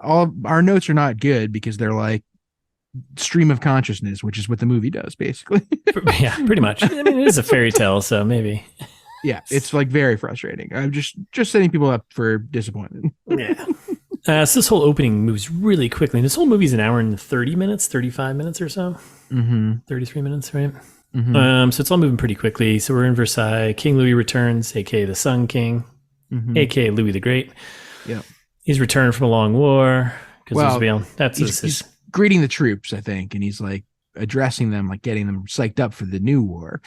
Speaker 1: all our notes are not good because they're like stream of consciousness, which is what the movie does basically.
Speaker 2: Yeah, pretty much. I mean, it is a fairy tale, so maybe.
Speaker 1: Yeah, it's like very frustrating. I'm just setting people up for disappointment.
Speaker 2: Yeah. So this whole opening moves really quickly. This whole movie's an hour and 30 minutes, 35 minutes or so. 33 minutes, right? So it's all moving pretty quickly. So we're in Versailles. King Louis returns, aka the Sun King, aka Louis the Great.
Speaker 1: Yeah,
Speaker 2: he's returned from a long war.
Speaker 1: He's greeting the troops, I think, and he's like addressing them, like getting them psyched up for the new war.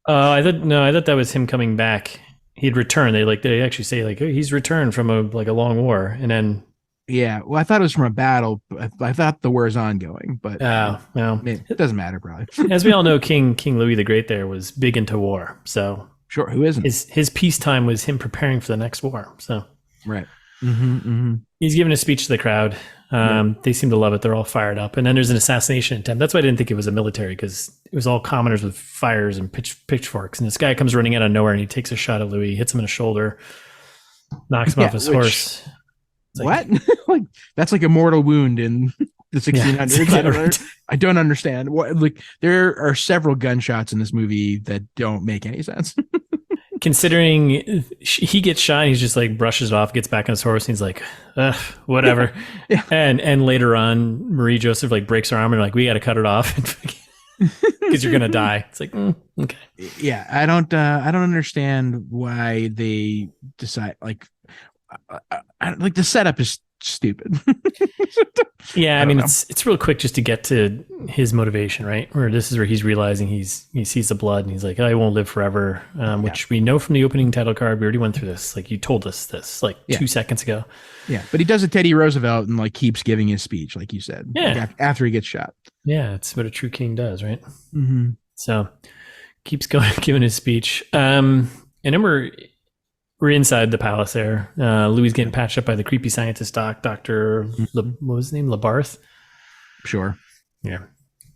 Speaker 2: I thought that was him coming back. He'd returned. They actually say like, oh, he's returned from a long war, and then.
Speaker 1: Yeah, well, I thought it was from a battle. I thought the war is ongoing, but it doesn't matter, probably.
Speaker 2: As we all know, King Louis the Great there was big into war. So
Speaker 1: sure, who isn't?
Speaker 2: His peacetime was him preparing for the next war. So
Speaker 1: right.
Speaker 2: He's giving a speech to the crowd. They seem to love it. They're all fired up. And then there's an assassination attempt. That's why I didn't think it was a military, because it was all commoners with fires and pitchforks. And this guy comes running out of nowhere, and he takes a shot at Louis, hits him in the shoulder, knocks him off his horse.
Speaker 1: What? Like that's like a mortal wound in the 1600s.
Speaker 2: Yeah, right.
Speaker 1: I don't understand. What, like there are several gunshots in this movie that don't make any sense.
Speaker 2: Considering he gets shot, and he's just like brushes it off, gets back on his horse, and he's like, whatever. Yeah. And later on, Marie Joseph like breaks her arm, and like, we got to cut it off because you're gonna die. It's like, okay.
Speaker 1: Yeah, I don't understand why they decide like. Like the setup is stupid.
Speaker 2: Yeah, I mean it's real quick just to get to his motivation, right? Where this is where he's realizing he sees the blood, and he's like, I won't live forever, which we know from the opening title card. We already went through this. Like you told us this like 2 seconds ago. Yeah,
Speaker 1: but he does a Teddy Roosevelt and like keeps giving his speech, like you said.
Speaker 2: Yeah,
Speaker 1: like after he gets shot.
Speaker 2: Yeah, it's what a true king does, right? So keeps going, giving his speech. And then we're inside the palace there. Louis getting patched up by the creepy scientist Dr. What was his name? Labarth?
Speaker 1: Sure.
Speaker 2: Yeah.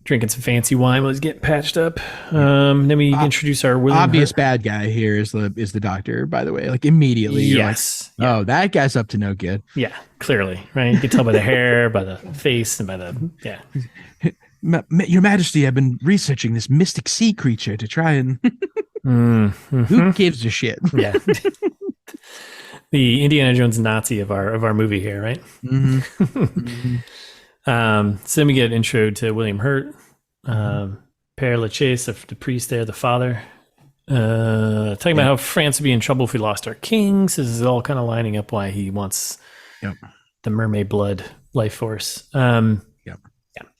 Speaker 2: Drinking some fancy wine while he's getting patched up. Then we introduce our William
Speaker 1: obvious
Speaker 2: Hurt.
Speaker 1: bad guy here is the doctor, by the way. Like immediately.
Speaker 2: Yes.
Speaker 1: Like, oh, that guy's up to no good.
Speaker 2: Yeah, clearly. Right. You can tell by the hair, by the face, and by the
Speaker 1: Your Majesty, I've been researching this mystic sea creature to try and who gives a shit?
Speaker 2: Yeah. The Indiana Jones Nazi of our movie here, right? So then we get an intro to William Hurt, Père Lachaise, the priest there, the father, talking about how France would be in trouble if we lost our kings. This is all kind of lining up why he wants the mermaid blood life force.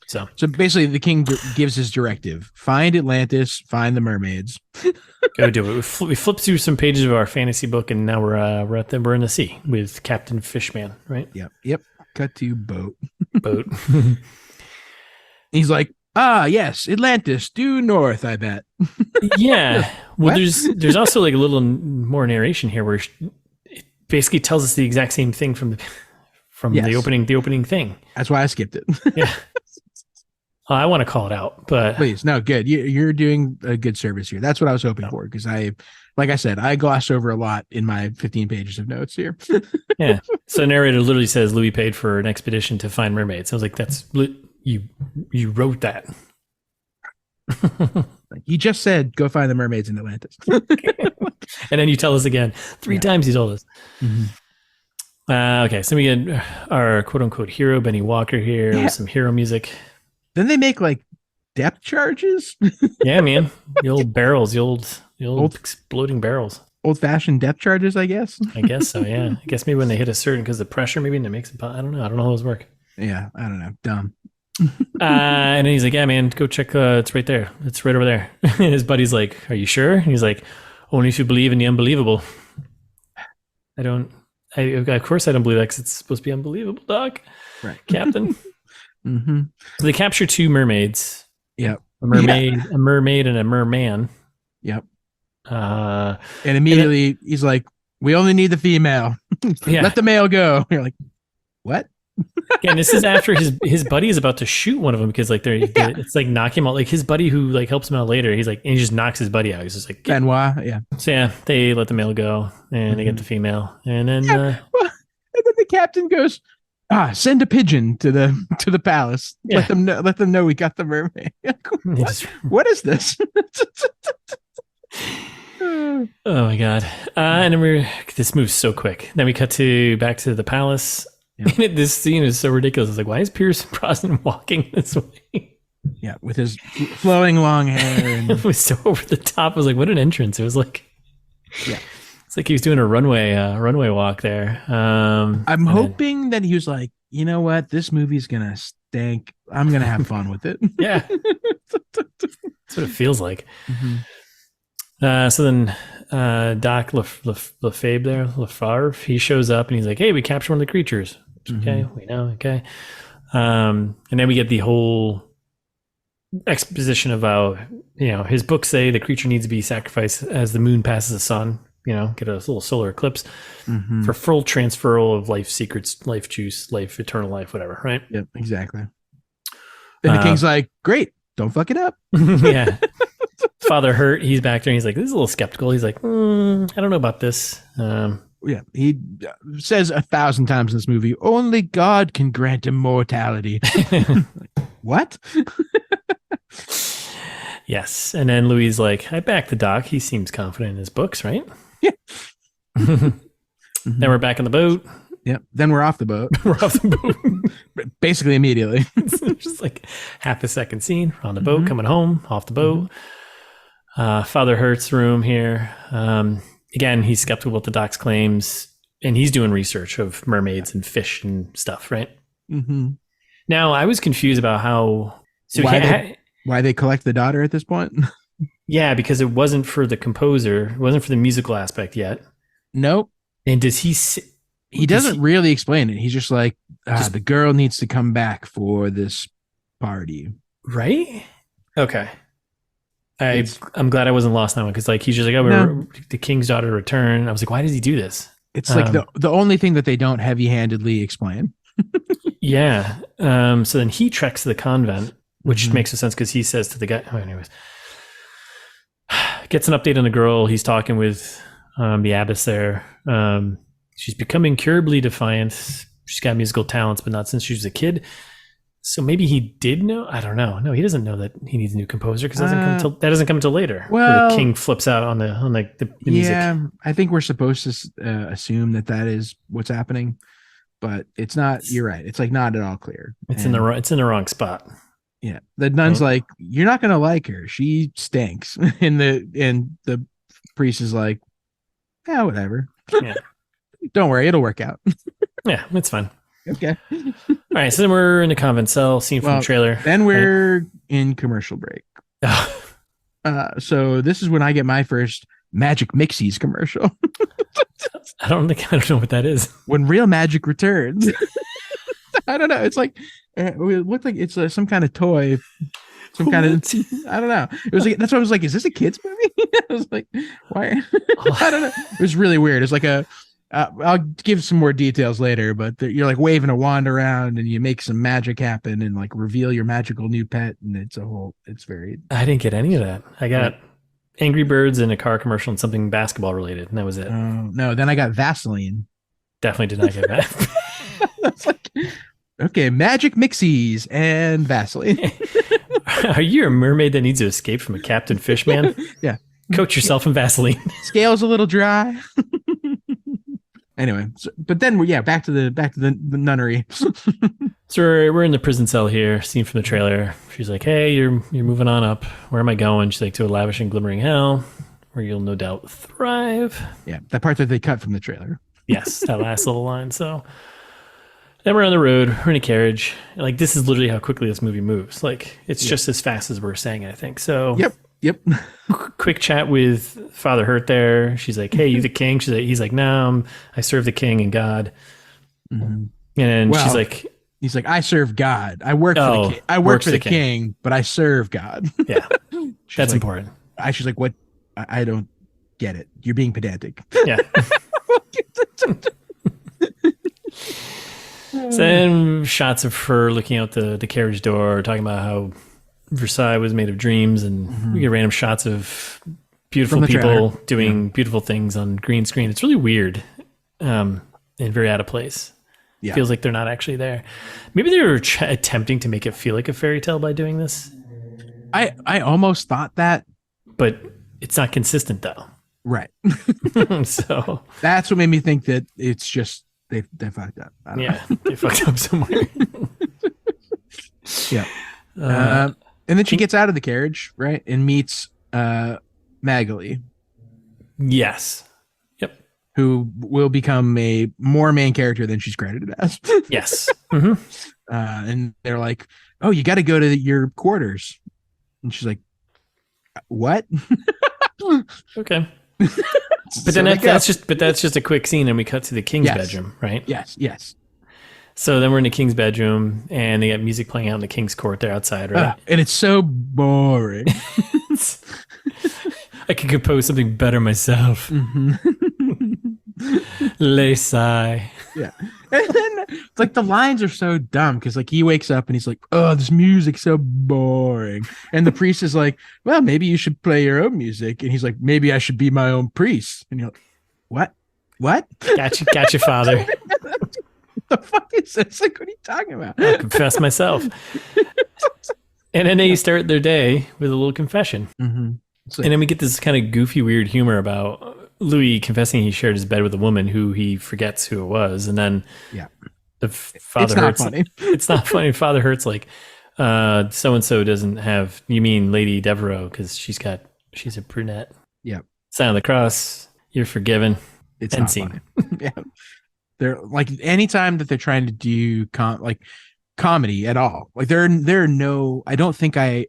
Speaker 2: So
Speaker 1: basically, the king gives his directive: find Atlantis, find the mermaids.
Speaker 2: Go do it. We flip through some pages of our fantasy book, and now we're in the sea with Captain Fishman, right?
Speaker 1: Yep. Cut to boat. He's like, yes, Atlantis, due north, I bet.
Speaker 2: Yeah. Well, there's also like a little more narration here where it basically tells us the exact same thing from the opening thing.
Speaker 1: That's why I skipped it.
Speaker 2: Yeah. I want to call it out, but
Speaker 1: please, no, good. You're doing a good service here. That's what I was hoping for, because like I said, I glossed over a lot in my 15 pages of notes here.
Speaker 2: Yeah. So the narrator literally says Louis paid for an expedition to find mermaids. I was like, that's you wrote that.
Speaker 1: You just said go find the mermaids in Atlantis.
Speaker 2: And then you tell us again 3 times you told us. Okay, so we get our quote unquote hero Benny Walker here with some hero music.
Speaker 1: Then they make like depth charges.
Speaker 2: Yeah, man. The old barrels, the old exploding barrels.
Speaker 1: Old fashioned depth charges, I guess.
Speaker 2: I guess so, yeah. I guess maybe when they hit a certain, because the pressure maybe, and it makes it, I don't know how those work.
Speaker 1: Yeah, I don't know. Dumb.
Speaker 2: And then he's like, yeah, man, go check. It's right there. It's right over there. And his buddy's like, are you sure? And he's like, only if you believe in the unbelievable. Of course I don't believe that, because it's supposed to be unbelievable, Doc.
Speaker 1: Right.
Speaker 2: Captain. So they capture 2 mermaids.
Speaker 1: Yep.
Speaker 2: A mermaid and a merman.
Speaker 1: Yep. And immediately he's like, we only need the female. Let the male go. You're like, what?
Speaker 2: Yeah, and this is after his buddy is about to shoot one of them, because like it's like knock him out. Like his buddy who like helps him out later, he's like, and he just knocks his buddy out. He's just like,
Speaker 1: Benoit, yeah.
Speaker 2: So yeah, they let the male go, and they get the female, and then
Speaker 1: and then the captain goes, send a pigeon to the palace.
Speaker 2: Yeah.
Speaker 1: Let them know we got the mermaid. What is this?
Speaker 2: Oh my god! And then this moves so quick. Then we cut back to the palace. Yeah. And this scene is so ridiculous. It's like, why is Pierce Brosnan walking this way?
Speaker 1: Yeah, with his flowing long hair. And
Speaker 2: it was so over the top. I was like, what an entrance! It was like, it's like he was doing a runway walk there.
Speaker 1: I'm hoping that he was like, you know what, this movie's gonna stink. I'm gonna have fun with it.
Speaker 2: Yeah, that's what it feels like. So then Doc Lefebvre, he shows up and he's like, hey, we captured one of the creatures. Okay, we know. Okay. And then we get the whole exposition of how, his books say the creature needs to be sacrificed as the moon passes the sun, get a little solar eclipse for full transferal of life secrets, life juice, life, eternal life, whatever. Right.
Speaker 1: Yep, exactly. And the king's like, great, don't fuck it up.
Speaker 2: Yeah. Father Hurt, he's back there and he's like, this is a little skeptical. He's like, I don't know about this.
Speaker 1: Yeah, he says 1,000 times in this movie, only God can grant immortality. What?
Speaker 2: Yes. And then Louis is like, I back the Doc. He seems confident in his books, right?
Speaker 1: Yeah.
Speaker 2: Then we're back on the boat.
Speaker 1: Yep. Then we're off the boat.
Speaker 2: We're off the boat.
Speaker 1: Basically immediately.
Speaker 2: It's just like half a second scene. We're on the boat, coming home, off the boat. Father Hurt's room here. Again, he's skeptical about the Doc's claims, and he's doing research of mermaids and fish and stuff, right? Now, I was confused about how... So
Speaker 1: why they collect the daughter at this point?
Speaker 2: Yeah, because it wasn't for the composer. It wasn't for the musical aspect yet.
Speaker 1: Nope.
Speaker 2: And does he...
Speaker 1: He doesn't really explain it. He's just like, the girl needs to come back for this party.
Speaker 2: Right? Okay. I'm glad I wasn't lost on that one because like he's just like, oh,
Speaker 1: No.
Speaker 2: the king's daughter return. I was like, why does he do this?
Speaker 1: It's like the only thing that they don't heavy-handedly explain.
Speaker 2: Yeah. So then he treks to the convent, which makes no sense because he says to the guy, anyways, gets an update on the girl. He's talking with the abbess there. She's become incurably defiant. She's got musical talents, but not since she was a kid. So maybe he did know. I don't know. No, he doesn't know that he needs a new composer because that doesn't come until later.
Speaker 1: Well,
Speaker 2: where the king flips out on the music.
Speaker 1: Yeah, I think we're supposed to assume that is what's happening, but it's not. You're right. It's like not at all clear.
Speaker 2: It's in the wrong spot.
Speaker 1: Yeah, the nun's like, you're not gonna like her. She stinks, and the priest is like, yeah, whatever.
Speaker 2: Yeah,
Speaker 1: don't worry, it'll work out.
Speaker 2: Yeah, it's fine.
Speaker 1: Okay.
Speaker 2: All right, so then we're in the convent cell, scene from the trailer.
Speaker 1: Then we're in commercial break. So this is when I get my first Magic Mixies commercial.
Speaker 2: I don't know what that is.
Speaker 1: When real magic returns. I don't know. It's like it looked like it's some kind of toy. Some kind of I don't know. It was like that's what I was like. Is this a kids movie? I was like, why? I don't know. It was really weird. It's like a. I'll give some more details later, but you're like waving a wand around and you make some magic happen and like reveal your magical new pet, and it's very.
Speaker 2: I didn't get any of that. I got Angry Birds and a car commercial and something basketball related, and that was it.
Speaker 1: No, then I got Vaseline.
Speaker 2: Definitely did not get that.
Speaker 1: That's like okay, Magic Mixies and Vaseline.
Speaker 2: Are you a mermaid that needs to escape from a Captain Fishman?
Speaker 1: Yeah.
Speaker 2: Coat yourself in Vaseline.
Speaker 1: Scale's a little dry. Anyway, but then back to the nunnery.
Speaker 2: So we're in the prison cell here. Scene from the trailer. She's like, "Hey, you're moving on up. Where am I going?" She's like, "To a lavish and glimmering hell, where you'll no doubt thrive."
Speaker 1: Yeah, that part that they cut from the trailer.
Speaker 2: Yes, that last little line. So then we're on the road. We're in a carriage. Like this is literally how quickly this movie moves. Like it's just as fast as we're saying it, I think. So
Speaker 1: Yep.
Speaker 2: Quick chat with Father Hurt there. She's like, "Hey, you the king?" He's like, "No, I serve the king and God." Mm-hmm. And she's like,
Speaker 1: "He's like, I serve God. I work for the king. I work for the king, but I serve God."
Speaker 2: Yeah, that's important.
Speaker 1: She's like, "What? I don't get it. You're being pedantic."
Speaker 2: Yeah. So then shots of her looking out the carriage door, talking about how Versailles was made of dreams, and we get random shots of beautiful people doing beautiful things on green screen. It's really weird and very out of place. Yeah. Feels like they're not actually there. Maybe they were attempting to make it feel like a fairy tale by doing this.
Speaker 1: I almost thought that,
Speaker 2: but it's not consistent though.
Speaker 1: Right.
Speaker 2: So
Speaker 1: that's what made me think that it's just they fucked up.
Speaker 2: They fucked up somewhere.
Speaker 1: Yeah. And then she gets out of the carriage, right, and meets Magali.
Speaker 2: Yes. Yep.
Speaker 1: Who will become a more main character than she's credited as.
Speaker 2: Yes. Mm-hmm.
Speaker 1: And they're like, "Oh, you got to go to your quarters," and she's like, "What?"
Speaker 2: Okay. But then that's just a quick scene, and we cut to the king's bedroom, right?
Speaker 1: Yes. So
Speaker 2: then we're in the king's bedroom, and they got music playing out in the king's court there outside, right?
Speaker 1: And it's so boring.
Speaker 2: I could compose something better myself.
Speaker 1: Mm-hmm.
Speaker 2: Lay sigh.
Speaker 1: Yeah. And then it's like the lines are so dumb because like he wakes up and he's like, "Oh, this music's so boring." And the priest is like, "Well, maybe you should play your own music." And he's like, "Maybe I should be my own priest." And you're like, What?
Speaker 2: Gotcha, Father.
Speaker 1: The fuck is this? Like, what are you talking about?
Speaker 2: I'll confess myself. And then they start their day with a little confession.
Speaker 1: Mm-hmm.
Speaker 2: Like, and then we get this kind of goofy, weird humor about Louis confessing he shared his bed with a woman who he forgets who it was. And then the Father Hurts. Funny. It's not funny. Father Hurts like, so-and-so doesn't have, you mean Lady Devereaux, because she's a brunette.
Speaker 1: Yep.
Speaker 2: Sign of the cross. You're forgiven.
Speaker 1: It's not funny. Yeah. They're like anytime that they're trying to do comedy at all, like there are no. I don't think I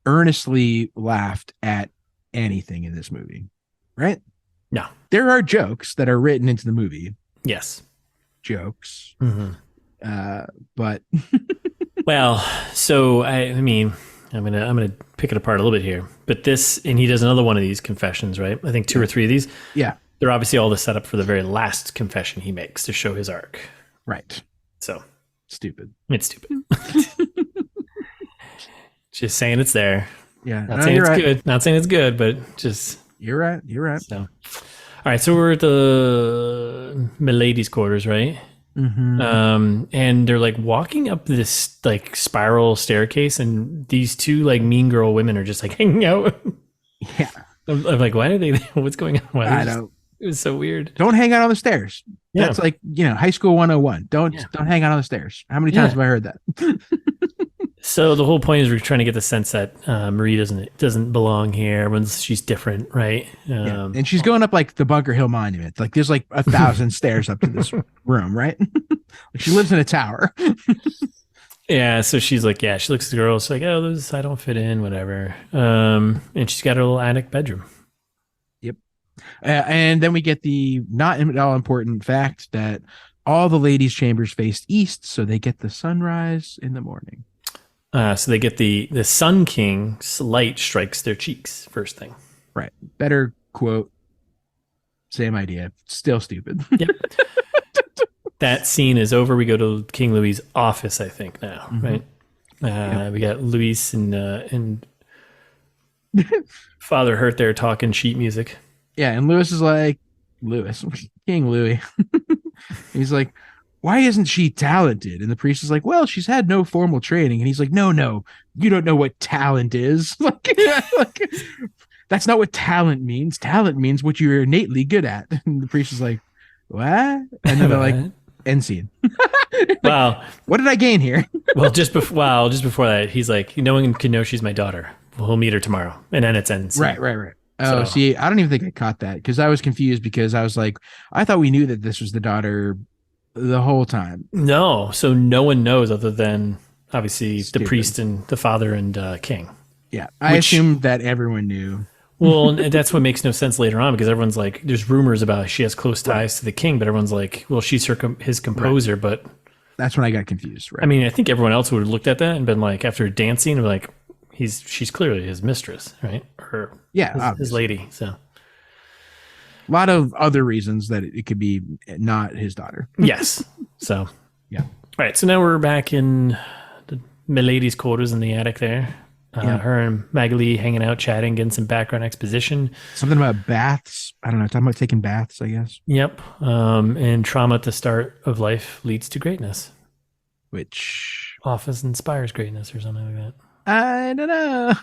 Speaker 1: earnestly laughed at anything in this movie, right?
Speaker 2: No,
Speaker 1: there are jokes that are written into the movie.
Speaker 2: Yes,
Speaker 1: jokes.
Speaker 2: Mm-hmm.
Speaker 1: But
Speaker 2: well, so I mean, I'm gonna pick it apart a little bit here. But this, and he does another one of these confessions, right? I think 2 or 3 of these.
Speaker 1: Yeah.
Speaker 2: They're obviously all the setup for the very last confession he makes to show his arc.
Speaker 1: Right.
Speaker 2: So
Speaker 1: stupid.
Speaker 2: It's stupid. Just saying it's there.
Speaker 1: Yeah.
Speaker 2: Not saying it's good. Not saying it's good, but just.
Speaker 1: You're right. You're right.
Speaker 2: So, all right. So we're at the Milady's quarters, right?
Speaker 1: Mm-hmm.
Speaker 2: And they're like walking up this like spiral staircase, and these 2 like mean girl women are just like hanging out.
Speaker 1: Yeah.
Speaker 2: I'm like, why are they there? What's going on?
Speaker 1: I know.
Speaker 2: It was so weird.
Speaker 1: Don't hang out on the stairs.
Speaker 2: Yeah.
Speaker 1: That's like, high school 101. Don't hang out on the stairs. How many times have I heard that?
Speaker 2: So the whole point is we're trying to get the sense that Marie doesn't belong here. She's different, right?
Speaker 1: And she's going up like the Bunker Hill Monument. Like there's like 1,000 stairs up to this room, right? She lives in a tower.
Speaker 2: Yeah, so she's like, she looks at the girl. She's like, oh, I don't fit in, whatever. And she's got her little attic bedroom.
Speaker 1: Yep. And then we get the not at all important fact that all the ladies' chambers faced east, so they get the sunrise in the morning.
Speaker 2: So they get the Sun King's light strikes their cheeks first thing.
Speaker 1: Right. Better quote. Same idea. Still stupid.
Speaker 2: Yep. That scene is over. We go to King Louis' office, I think, now, right? We got Louis and Father Hurt there talking sheet music.
Speaker 1: Yeah, and Louis is like, King Louis. He's like, why isn't she talented? And the priest is like, well, she's had no formal training. And he's like, no, you don't know what talent is. like, that's not what talent means. Talent means what you're innately good at. And the priest is like, what? And then they're like, end scene. Like,
Speaker 2: wow.
Speaker 1: What did I gain here?
Speaker 2: Well, just before that, he's like, no one can know she's my daughter. We'll meet her tomorrow. And then it's end scene.
Speaker 1: Right. Oh, see, I don't even think I caught that because I was confused because I was like, I thought we knew that this was the daughter the whole time.
Speaker 2: No. So no one knows other than obviously the priest and the father and King.
Speaker 1: Yeah. I assumed that everyone knew.
Speaker 2: Well, that's what makes no sense later on because everyone's like, there's rumors about she has close ties to the king, but everyone's like, well, she's his composer, but
Speaker 1: that's when I got confused. Right.
Speaker 2: I mean, I think everyone else would have looked at that and been like, after dancing, they're like, she's clearly his mistress, right? Or his lady. So
Speaker 1: a lot of other reasons that it could be not his daughter.
Speaker 2: Yes. So
Speaker 1: yeah.
Speaker 2: All right. So now we're back in the Milady's quarters in the attic there. Her and Magali hanging out, chatting, getting some background exposition.
Speaker 1: Something about baths. I don't know. Talking about taking baths, I guess.
Speaker 2: Yep. And trauma at the start of life leads to greatness.
Speaker 1: Which
Speaker 2: often inspires greatness or something like that.
Speaker 1: I don't know.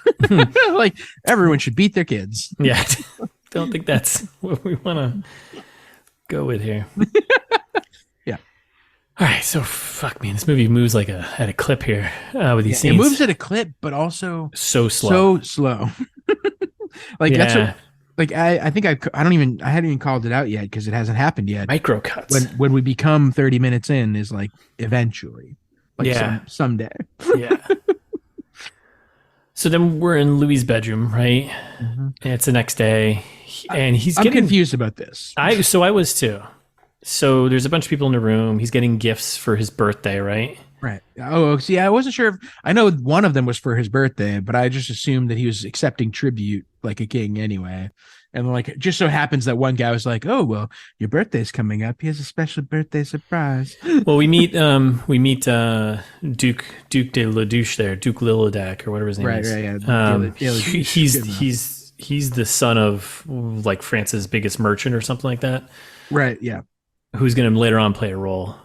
Speaker 1: Like everyone should beat their kids.
Speaker 2: Yeah. Don't think that's what we want to go with here.
Speaker 1: Yeah.
Speaker 2: All right, so fuck me, this movie moves like at a clip here with these scenes.
Speaker 1: It moves at a clip, but also
Speaker 2: so slow.
Speaker 1: Like that's what, like I think I hadn't even called it out yet because it hasn't happened yet.
Speaker 2: Micro cuts.
Speaker 1: When we become 30 minutes in is like eventually, like someday.
Speaker 2: Yeah. So then we're in Louis' bedroom, right?
Speaker 1: Mm-hmm.
Speaker 2: And it's the next day, and
Speaker 1: I'm confused about this.
Speaker 2: I was too. So there's a bunch of people in the room. He's getting gifts for his birthday, right?
Speaker 1: Right. Oh, see, I wasn't sure I know one of them was for his birthday, but I just assumed that he was accepting tribute like a king anyway. And like, it just so happens that one guy was like, "Oh, well, your birthday's coming up. Here's a special birthday surprise."
Speaker 2: Well, we meet Duke de la Douche there, Duke Liladak or whatever his name is.
Speaker 1: Right, yeah.
Speaker 2: He's the son of like France's biggest merchant or something like that.
Speaker 1: Right. Yeah.
Speaker 2: Who's going to later on play a role.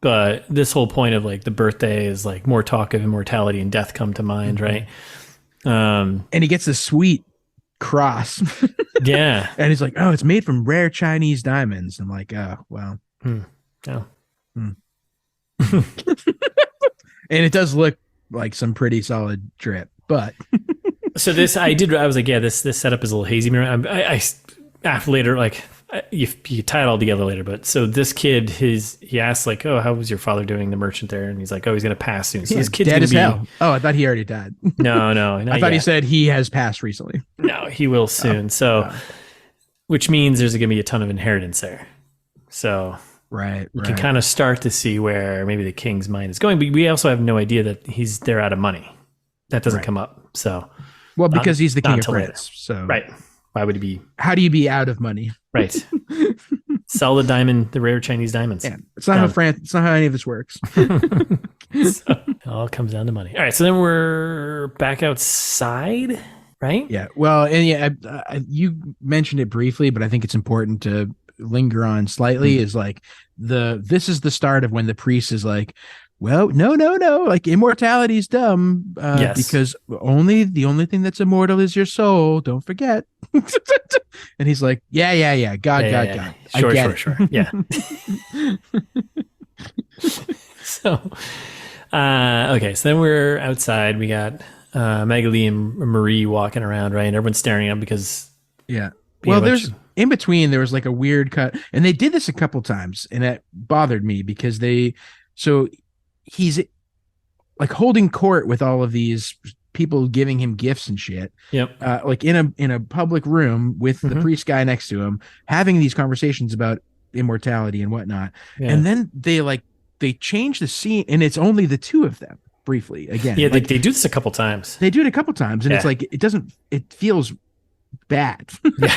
Speaker 2: But this whole point of like the birthday is like more talk of immortality and death come to mind, right?
Speaker 1: And he gets a sweet cross.
Speaker 2: Yeah.
Speaker 1: And he's like, "Oh, it's made from rare Chinese diamonds." I'm like, "Oh, well."
Speaker 2: Oh.
Speaker 1: And it does look like some pretty solid drip, but
Speaker 2: so this, I was like, yeah, this setup is a little hazy. I after later, like you tie it all together later, but so this kid, he asked like, "Oh, how was your father doing, the merchant there?" And he's like, "Oh, he's going to pass soon." So this kid's
Speaker 1: dead as hell. Oh, I thought he already died.
Speaker 2: No.
Speaker 1: I thought he said he has passed recently.
Speaker 2: No, he will soon. Which means there's going to be a ton of inheritance there. So you can kind of start to see where maybe the king's mind is going, but we also have no idea that they're out of money. That doesn't
Speaker 1: Right.
Speaker 2: come up. So,
Speaker 1: Well, because he's the king of
Speaker 2: until later.
Speaker 1: France. So
Speaker 2: Right. Why would he be?
Speaker 1: how do you be out of money?
Speaker 2: Right. Sell the diamond, the rare Chinese diamonds.
Speaker 1: Yeah, it's not how France. It's not how any of this works.
Speaker 2: So, it all comes down to money. All right. So then we're back outside, right?
Speaker 1: Yeah. Well, and yeah, you mentioned it briefly, but I think it's important to linger on slightly. Is like this is the start of when the priest is like, well, no, like immortality's dumb,
Speaker 2: Yes.
Speaker 1: because the only thing that's immortal is your soul. Don't forget. And he's like, yeah, God.
Speaker 2: Sure. Yeah. So, okay. So then we're outside. We got Magali and Marie walking around, right? And everyone's staring at them because
Speaker 1: yeah. Well, there's in between there was like a weird cut, and they did this a couple times, and that bothered me because he's like holding court with all of these people giving him gifts and shit.
Speaker 2: Yep.
Speaker 1: Like in a public room with the priest guy next to him, having these conversations about immortality and whatnot. Yeah. And then they change the scene, and it's only the two of them briefly again.
Speaker 2: Yeah, they do this a couple times.
Speaker 1: They do it a couple times, and it's like it feels bad.
Speaker 2: Yeah.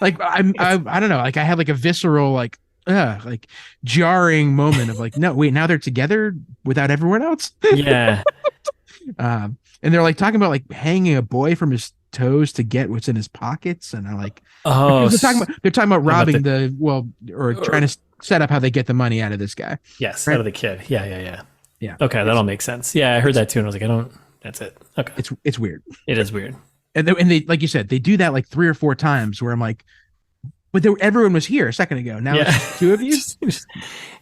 Speaker 1: Like I don't know. Like I had like a visceral like jarring moment of like, no, wait, now they're together without everyone else.
Speaker 2: Yeah.
Speaker 1: And they're like talking about like hanging a boy from his toes to get what's in his pockets, and I like, they're talking about robbing or trying to set up how they get the money out of this guy.
Speaker 2: Yes, right? Out of the kid. Yeah. Okay, that all makes sense. Yeah, I heard that too, and I was like, that's it. Okay,
Speaker 1: it's weird.
Speaker 2: It is weird.
Speaker 1: And they like you said, they do that like 3 or 4 times where I'm like, but everyone was here a second ago. Now it's 2 of you.
Speaker 2: It's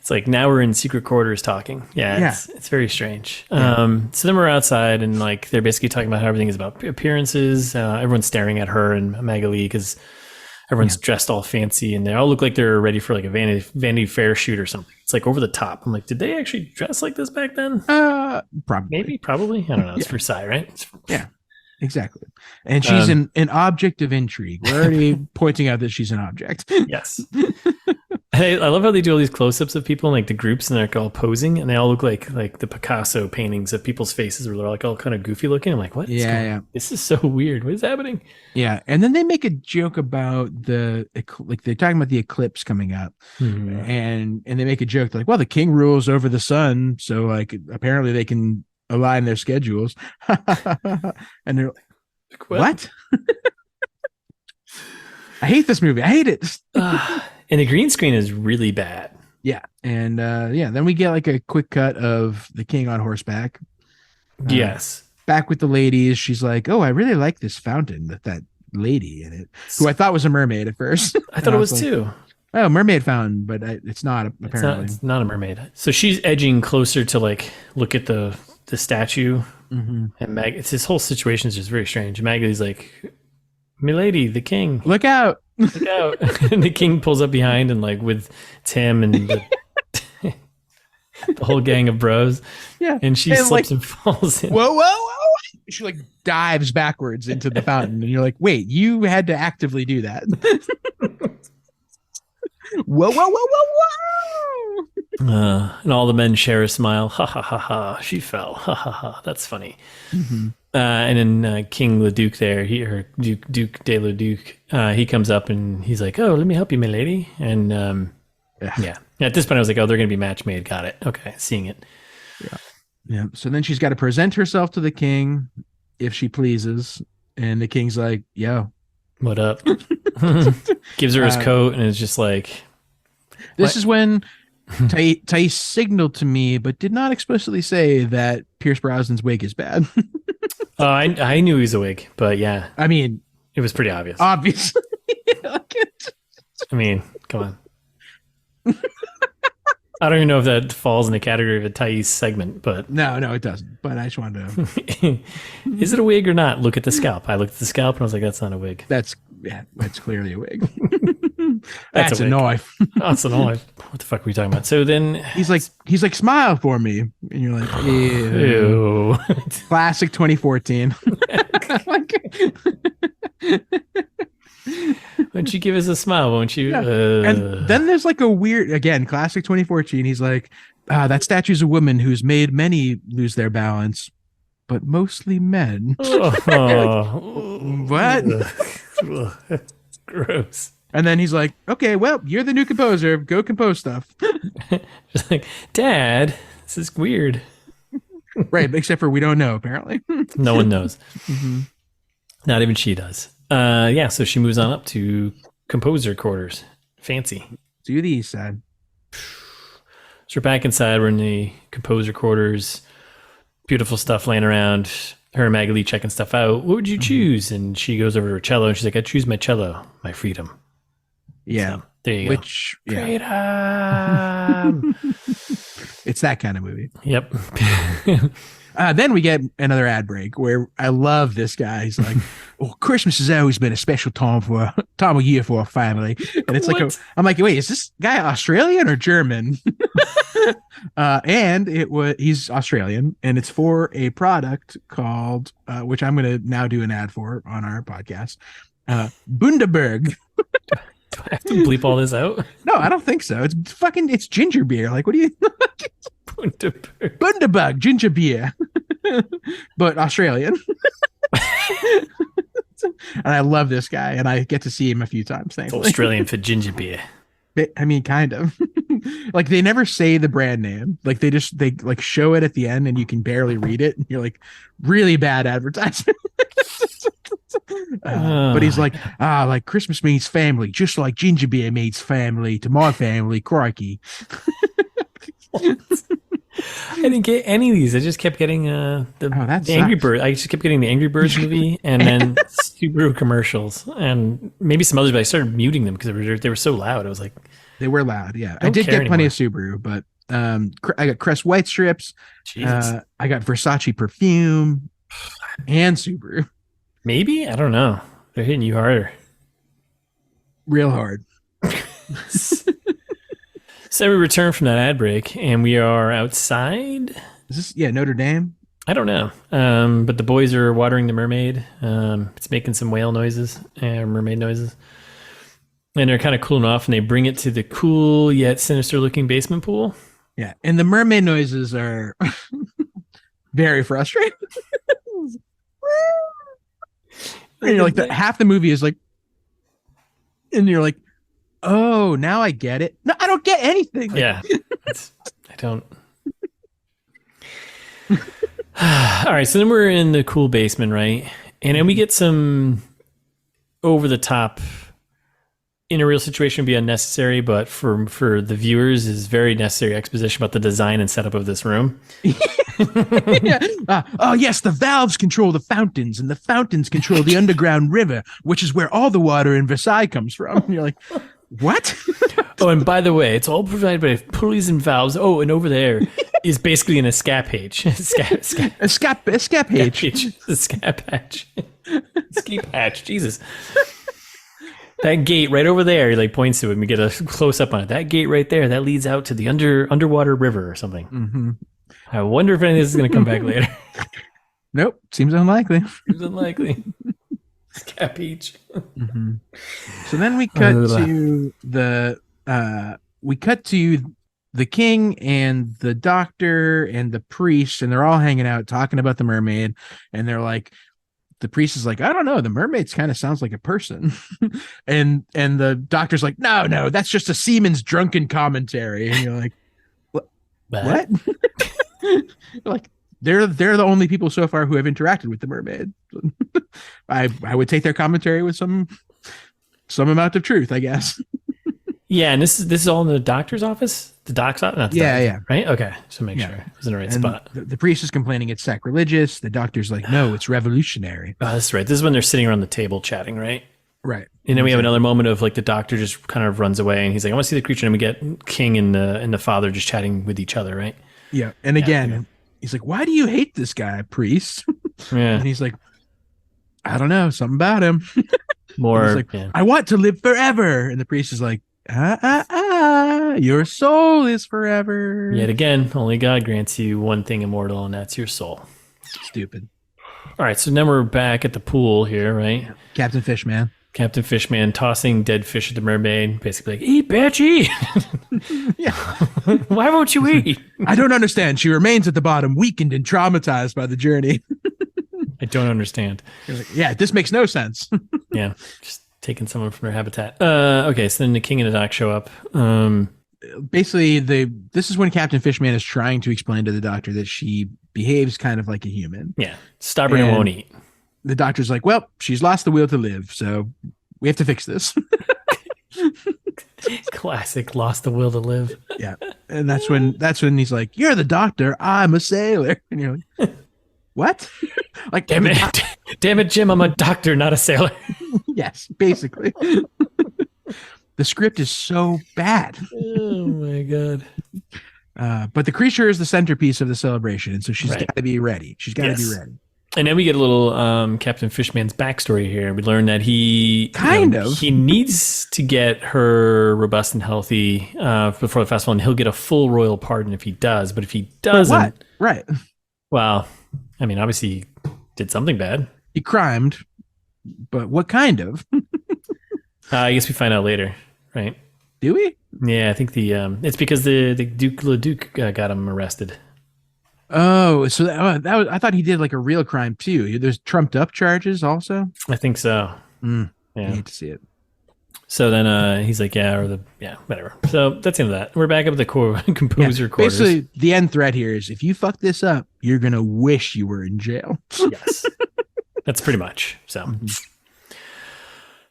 Speaker 2: like now we're in secret quarters talking. Yeah. It's very strange. Yeah. So then we're outside, and like they're basically talking about how everything is about appearances. Everyone's staring at her and Magali because everyone's dressed all fancy, and they all look like they're ready for like a Vanity Fair shoot or something. It's like over the top. I'm like, did they actually dress like this back then?
Speaker 1: Probably.
Speaker 2: Probably. I don't know. It's Versailles, right?
Speaker 1: Yeah. Exactly. And she's an object of intrigue. We're already pointing out that she's an object.
Speaker 2: Yes. I love how they do all these close-ups of people in like the groups, and they're all posing, and they all look like the Picasso paintings of people's faces where they're like all kind of goofy looking. I'm like, what? Yeah. This is so weird. What is happening?
Speaker 1: Yeah. And then they make a joke about they're talking about the eclipse coming up, and they make a joke like, well, the king rules over the sun, so like apparently they can align their schedules. And they're like, what? I hate this movie. I hate it.
Speaker 2: And the green screen is really bad.
Speaker 1: Yeah. And then we get like a quick cut of the king on horseback.
Speaker 2: Yes.
Speaker 1: Back with the ladies. She's like, oh, I really like this fountain with that lady in it, who I thought was a mermaid at first.
Speaker 2: I thought it was too.
Speaker 1: Oh, mermaid fountain, but it's not, apparently.
Speaker 2: It's not a mermaid. So she's edging closer to like look at the statue, and it's this whole situation is just very strange. Magali's like, "Milady, the king,
Speaker 1: look out,
Speaker 2: look out!" And the king pulls up behind, and like with Tim and the whole gang of bros, and she slips and falls in.
Speaker 1: Whoa! She like dives backwards into the fountain, and you're like, "Wait, you had to actively do that." Whoa.
Speaker 2: And all the men share a smile. Ha ha ha ha. She fell. Ha ha ha. That's funny. And then King Leduc there, Duke de Leduc, he comes up and he's like, oh, let me help you, my lady. And at this point I was like, oh, they're going to be match made. Got it. Okay. Seeing it.
Speaker 1: Yeah. So then she's got to present herself to the king if she pleases. And the king's like, yo,
Speaker 2: what up? Gives her his coat, and it's just like,
Speaker 1: this is when Thais signaled to me, but did not explicitly say that Pierce Brosnan's wig is bad.
Speaker 2: I knew he was a wig, but yeah.
Speaker 1: I mean,
Speaker 2: it was pretty obvious.
Speaker 1: Obviously.
Speaker 2: I mean, come on. I don't even know if that falls in the category of a Thais segment, but
Speaker 1: no, it doesn't. But I just wanted to.
Speaker 2: Is it a wig or not? Look at the scalp. I looked at the scalp and I was like, "That's not a wig.
Speaker 1: That's clearly a wig. That's a knife.
Speaker 2: That's a knife. What the fuck are we talking about?" So then
Speaker 1: he's like, "Smile for me," and you're like, "Ew." Classic 2014.
Speaker 2: Won't you give us a smile? Won't you?
Speaker 1: And then there's like a weird, again, classic 2014. He's like, that statue's a woman who's made many lose their balance. but mostly men. What?
Speaker 2: Gross.
Speaker 1: And then he's like, okay, well, you're the new composer. Go compose stuff.
Speaker 2: Just like, Dad, this is weird.
Speaker 1: Right, except for we don't know, apparently.
Speaker 2: No one knows. Not even she does. Yeah, so she moves on up to composer quarters. Fancy.
Speaker 1: To the east side.
Speaker 2: So we're back inside. We're in the composer quarters. Beautiful stuff laying around. Her and Magali checking stuff out. What would you choose? And she goes over to her cello and she's like, I choose my cello, my freedom.
Speaker 1: Yeah.
Speaker 2: So, there you go.
Speaker 1: Which, yeah.
Speaker 2: Freedom.
Speaker 1: It's that kind of movie.
Speaker 2: Yep.
Speaker 1: Then we get another ad break where I love this guy. He's like, "Oh, Christmas has always been a special time of year for our family." And it's like, I'm like, wait, is this guy Australian or German? And he's Australian, and it's for a product called, which I'm going to now do an ad for on our podcast, Bundaberg.
Speaker 2: Do I have to bleep all this out?
Speaker 1: No, I don't think so. It's ginger beer. Like, what do you? Bundaberg ginger beer, but Australian. And I love this guy, and I get to see him a few times. Thankfully,
Speaker 2: Australian for ginger beer.
Speaker 1: I mean, kind of. Like, they never say the brand name. Like, they like show it at the end, and you can barely read it. And you're like, really bad advertisement. But he's like, like Christmas means family, just like ginger beer means family to my family. Crikey.
Speaker 2: I didn't get any of these. I just kept getting the Angry Birds. I just kept getting the Angry Birds movie and then Subaru commercials and maybe some others, but I started muting them because they were so loud. I was like,
Speaker 1: they were loud. Yeah, I did get plenty of Subaru, but I got Crest White strips. I got Versace perfume and Subaru.
Speaker 2: Maybe, I don't know. They're hitting you harder.
Speaker 1: Real hard.
Speaker 2: So we return from that ad break, and we are outside.
Speaker 1: Is this Notre Dame?
Speaker 2: I don't know, but the boys are watering the mermaid. It's making some whale noises, mermaid noises, and they're kind of cooling off. And they bring it to the cool yet sinister-looking basement pool.
Speaker 1: Yeah, and the mermaid noises are very frustrating. And you're like, half the movie is like, and you're like, oh, now I get it. No, I don't get anything.
Speaker 2: Yeah, I don't. All right, so then we're in the cool basement, right? And then we get some over the top. In a real situation, would be unnecessary, but for the viewers, is very necessary exposition about the design and setup of this room.
Speaker 1: Yeah. Oh, yes, the valves control the fountains, and the fountains control the underground river, which is where all the water in Versailles comes from. And you're like, what?
Speaker 2: Oh, and by the way, it's all provided by pulleys and valves. Oh, and over there is basically an escapage. Escape hatch. Escape hatch. Jesus. That gate right over there, he like points to it and we get a close up on it. That gate right there, that leads out to the underwater river or something.
Speaker 1: Mm-hmm.
Speaker 2: I wonder if any of this is going to come back later.
Speaker 1: Nope. Seems unlikely.
Speaker 2: Scapage.
Speaker 1: Mm-hmm. So then we cut to the king and the doctor and the priest, and they're all hanging out talking about the mermaid, and they're like, the priest is like, I don't know, the mermaid's kind of sounds like a person. and the doctor's like, no, that's just a seaman's drunken commentary. And you're like, what? Like, they're the only people so far who have interacted with the mermaid. I would take their commentary with some amount of truth, I guess.
Speaker 2: Yeah, and this is all in the doctor's office? The doc's office? Not the doctor, right? Okay, so make sure it was in the right spot.
Speaker 1: The priest is complaining it's sacrilegious. The doctor's like, no, it's revolutionary.
Speaker 2: Oh, that's right. This is when they're sitting around the table chatting, right?
Speaker 1: Right.
Speaker 2: And then we have another moment of like the doctor just kind of runs away and he's like, I want to see the creature. And we get King and the father just chatting with each other, right?
Speaker 1: Yeah. And again, he's like, why do you hate this guy, priest?
Speaker 2: Yeah.
Speaker 1: And he's like, I don't know, something about him.
Speaker 2: More
Speaker 1: like, I want to live forever. And the priest is like, your soul is forever.
Speaker 2: Yet again, only God grants you one thing immortal, and that's your soul.
Speaker 1: Stupid.
Speaker 2: All right, so now we're back at the pool here, right?
Speaker 1: Captain Fishman.
Speaker 2: Captain Fishman tossing dead fish at the mermaid, basically like, eat, bitch, eat.
Speaker 1: Yeah.
Speaker 2: Why won't you eat?
Speaker 1: I don't understand. She remains at the bottom, weakened and traumatized by the journey.
Speaker 2: I don't understand.
Speaker 1: Like, yeah, this makes no sense.
Speaker 2: Yeah, just taking someone from their habitat. Okay, so then the king and the doc show up.
Speaker 1: Basically, this is when Captain Fishman is trying to explain to the doctor that she behaves kind of like a human.
Speaker 2: Yeah, stubborn and won't eat.
Speaker 1: The doctor's like, well, she's lost the will to live, so we have to fix this.
Speaker 2: Classic, lost the will to live.
Speaker 1: Yeah, and that's when he's like, "You're the doctor, I'm a sailor," and you're like, "What?" Like,
Speaker 2: damn it, Jim, I'm a doctor, not a sailor.
Speaker 1: Yes, basically. The script is so bad.
Speaker 2: Oh my god.
Speaker 1: But the creature is the centerpiece of the celebration, and so she's got to be ready. She's got to be ready.
Speaker 2: And then we get a little Captain Fishman's backstory here. We learn that he he needs to get her robust and healthy before the festival, and he'll get a full royal pardon if he does. But if he doesn't,
Speaker 1: what? Right?
Speaker 2: Well, I mean, obviously he did something bad.
Speaker 1: He crimed, but what kind of?
Speaker 2: I guess we find out later, right?
Speaker 1: Do we?
Speaker 2: Yeah, I think it's because the Duke got him arrested.
Speaker 1: Oh, so that was, I thought he did like a real crime too. There's trumped up charges also.
Speaker 2: I think so.
Speaker 1: Yeah,
Speaker 2: I
Speaker 1: hate to see it.
Speaker 2: So then he's like, whatever. So that's the end of that. We're back up at the composer quarters.
Speaker 1: Basically, the end threat here is if you fuck this up, you're gonna wish you were in jail.
Speaker 2: Yes, that's pretty much so.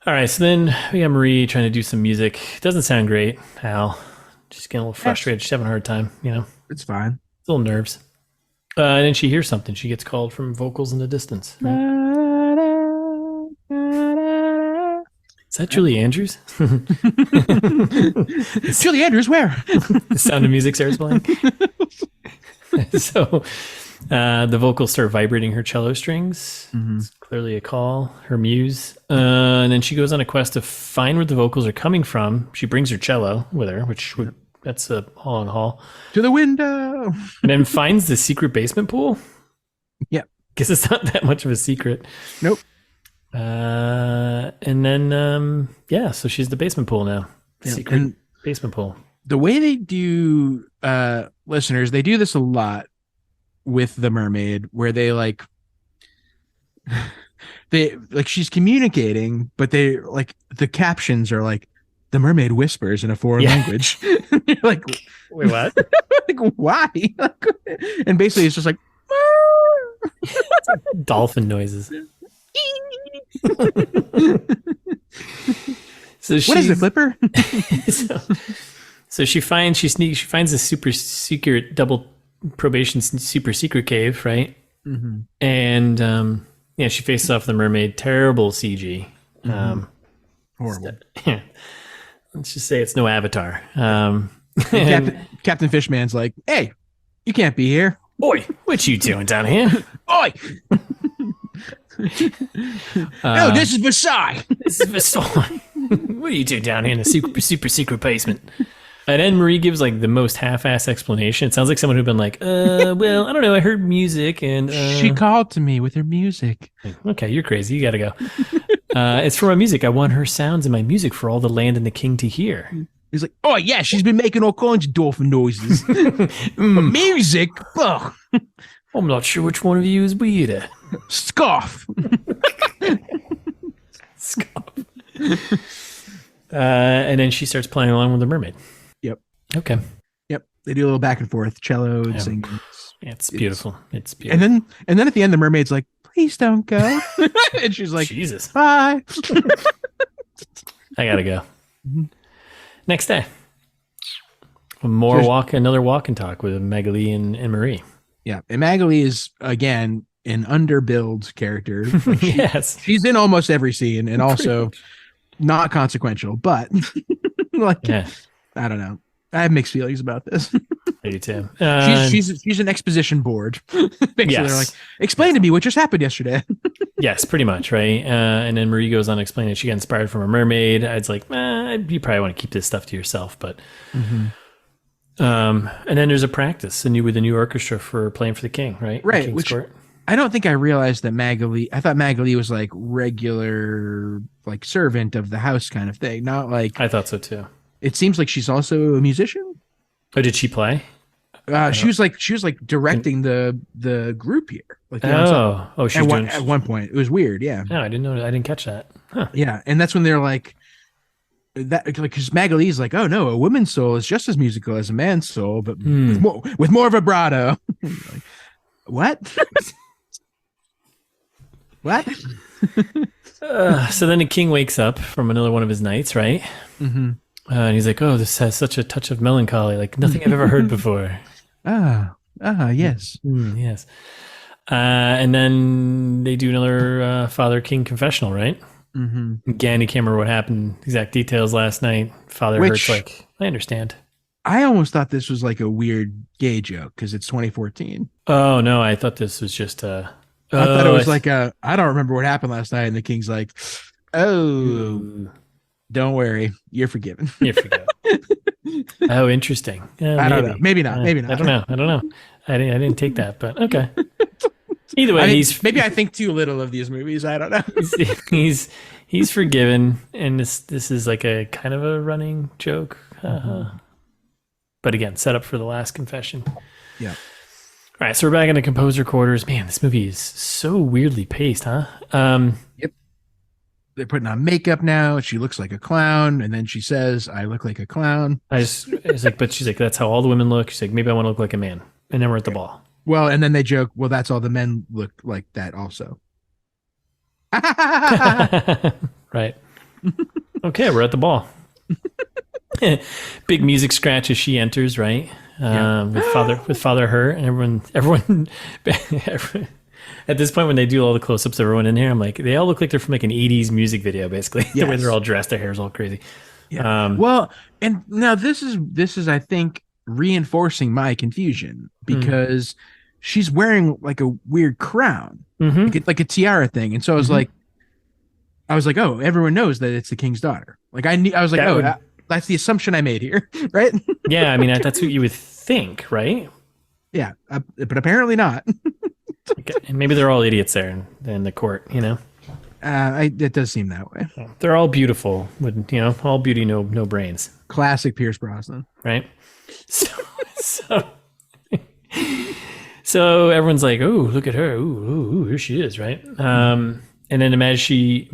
Speaker 2: All right, so then we got Marie trying to do some music. Doesn't sound great. Al, just getting a little frustrated. She's having a hard time.
Speaker 1: It's fine.
Speaker 2: Little nerves. And then she hears something. She gets called from vocals in the distance. Right? Is that Julie Andrews?
Speaker 1: Julie Andrews, where?
Speaker 2: The Sound of Music starts playing. So the vocals start vibrating her cello strings. Mm-hmm. It's clearly a call, her muse. And then she goes on a quest to find where the vocals are coming from. She brings her cello with her, that's a haul and haul.
Speaker 1: To the window.
Speaker 2: And then finds the secret basement pool.
Speaker 1: Yeah.
Speaker 2: Guess it's not that much of a secret.
Speaker 1: Nope.
Speaker 2: And then, so she's the basement pool now. Secret basement pool. The
Speaker 1: way they do, listeners, they do this a lot with the mermaid where they she's communicating, but they like the captions are like, the mermaid whispers in a foreign language. You're like,
Speaker 2: wait, what?
Speaker 1: Like, why? And basically, it's just like
Speaker 2: dolphin noises. So
Speaker 1: what is it, Flipper?
Speaker 2: so she finds a super secret double probation super secret cave, right? Mm-hmm. And she faces off the mermaid. Terrible CG.
Speaker 1: Horrible.
Speaker 2: Let's just say it's no Avatar.
Speaker 1: Captain Fishman's like, hey, you can't be here.
Speaker 2: Oi, what you doing down here?
Speaker 1: Oi! No, this is Versailles.
Speaker 2: This is Versailles. What are you doing down here in the super secret basement? And then Marie gives like the most half-ass explanation. It sounds like someone who'd been like, well, I don't know. I heard music and
Speaker 1: she called to me with her music.
Speaker 2: Okay, you're crazy. You got to go. It's for my music. I want her sounds in my music for all the land and the king to hear.
Speaker 1: He's like, oh yeah, she's been making all kinds of dolphin noises. Music? Ugh.
Speaker 2: I'm not sure which one of you is weirder.
Speaker 1: Scoff.
Speaker 2: Scoff. And then she starts playing along with the mermaid.
Speaker 1: Yep.
Speaker 2: Okay.
Speaker 1: Yep. They do a little back and forth, cello and singing.
Speaker 2: Yeah, it's beautiful. It's beautiful.
Speaker 1: And then at the end, the mermaid's like, please don't go. And she's like,
Speaker 2: Jesus.
Speaker 1: Bye.
Speaker 2: I gotta go. Mm-hmm. Next day. Another walk and talk with Magali and Marie.
Speaker 1: Yeah. And Magali is, again, an underbilled character.
Speaker 2: Yes.
Speaker 1: She's in almost every scene and also not consequential, but I don't know. I have mixed feelings about this.
Speaker 2: I do too.
Speaker 1: She's an exposition board. Basically, yes. They're like, explain to me what just happened yesterday.
Speaker 2: Yes, pretty much, right? And then Marie goes on to explain that she got inspired from a mermaid. It's like, you probably want to keep this stuff to yourself, but. Mm-hmm. And then there's a practice with a new orchestra for playing for the king, right?
Speaker 1: Right. I don't think I realized that Magali. I thought Magali was like regular, like servant of the house kind of thing. Not like.
Speaker 2: I thought so too.
Speaker 1: It seems like she's also a musician.
Speaker 2: Oh, did she play?
Speaker 1: She was like directing the group here. Like the
Speaker 2: she
Speaker 1: at
Speaker 2: was
Speaker 1: at one point. It was weird. Yeah.
Speaker 2: No, I didn't know. I didn't catch that. Huh.
Speaker 1: Yeah, and that's when they're like that, like because Magali's like, oh no, a woman's soul is just as musical as a man's soul, but with more vibrato. Like, what? What?
Speaker 2: So then the king wakes up from another one of his nights, right?
Speaker 1: Mm-hmm.
Speaker 2: And he's like, "Oh, this has such a touch of melancholy, like nothing I've ever heard before."
Speaker 1: Yes.
Speaker 2: Yes. And then they do another Father King confessional, right?
Speaker 1: Mm-hmm.
Speaker 2: Again, he can't remember what happened, exact details last night. Father Hurt's like, I understand.
Speaker 1: I almost thought this was like a weird gay joke because it's 2014.
Speaker 2: Oh, no, I thought this was just
Speaker 1: I thought it was like I don't remember what happened last night. And the king's like, oh, don't worry. You're forgiven.
Speaker 2: You're forgiven. Oh, interesting.
Speaker 1: I don't know. Maybe not. Maybe not.
Speaker 2: I don't know. I didn't take that, but okay. Either way,
Speaker 1: maybe I think too little of these movies. I don't know.
Speaker 2: he's forgiven, and this is like a kind of a running joke. But again, set up for the last confession.
Speaker 1: Yeah.
Speaker 2: All right, so we're back in the composer quarters. Man, this movie is so weirdly paced, huh?
Speaker 1: Yep. They're putting on makeup now. She looks like a clown, and then she says, "I look like a clown."
Speaker 2: It's like, but she's like, "That's how all the women look." She's like, "Maybe I want to look like a man," and then we're at the ball.
Speaker 1: Well, and then they joke, "Well, that's all the men look like that, also."
Speaker 2: Right. Okay, we're at the ball. Big music scratch as she enters, right? With Father Hurt, and everyone at this point when they do all the close-ups of everyone in here, I'm like, they all look like they're from like an 80s music video, basically. Yes. The way they're all dressed, their hair's all crazy.
Speaker 1: Yeah. Well, and now this is I think reinforcing my confusion because she's wearing like a weird crown, like a tiara thing, and so I was like, oh, everyone knows that it's the king's daughter. Like I was like, that's the assumption I made here, right?
Speaker 2: Yeah, I mean that's what you would think, right?
Speaker 1: Yeah, but apparently not.
Speaker 2: Okay. And maybe they're all idiots there in the court, you know.
Speaker 1: It does seem that way.
Speaker 2: They're all beautiful, with all beauty, no brains.
Speaker 1: Classic Pierce Brosnan,
Speaker 2: right? So everyone's like, "Oh, look at her! Ooh, here she is!" Right? And then the Majesty,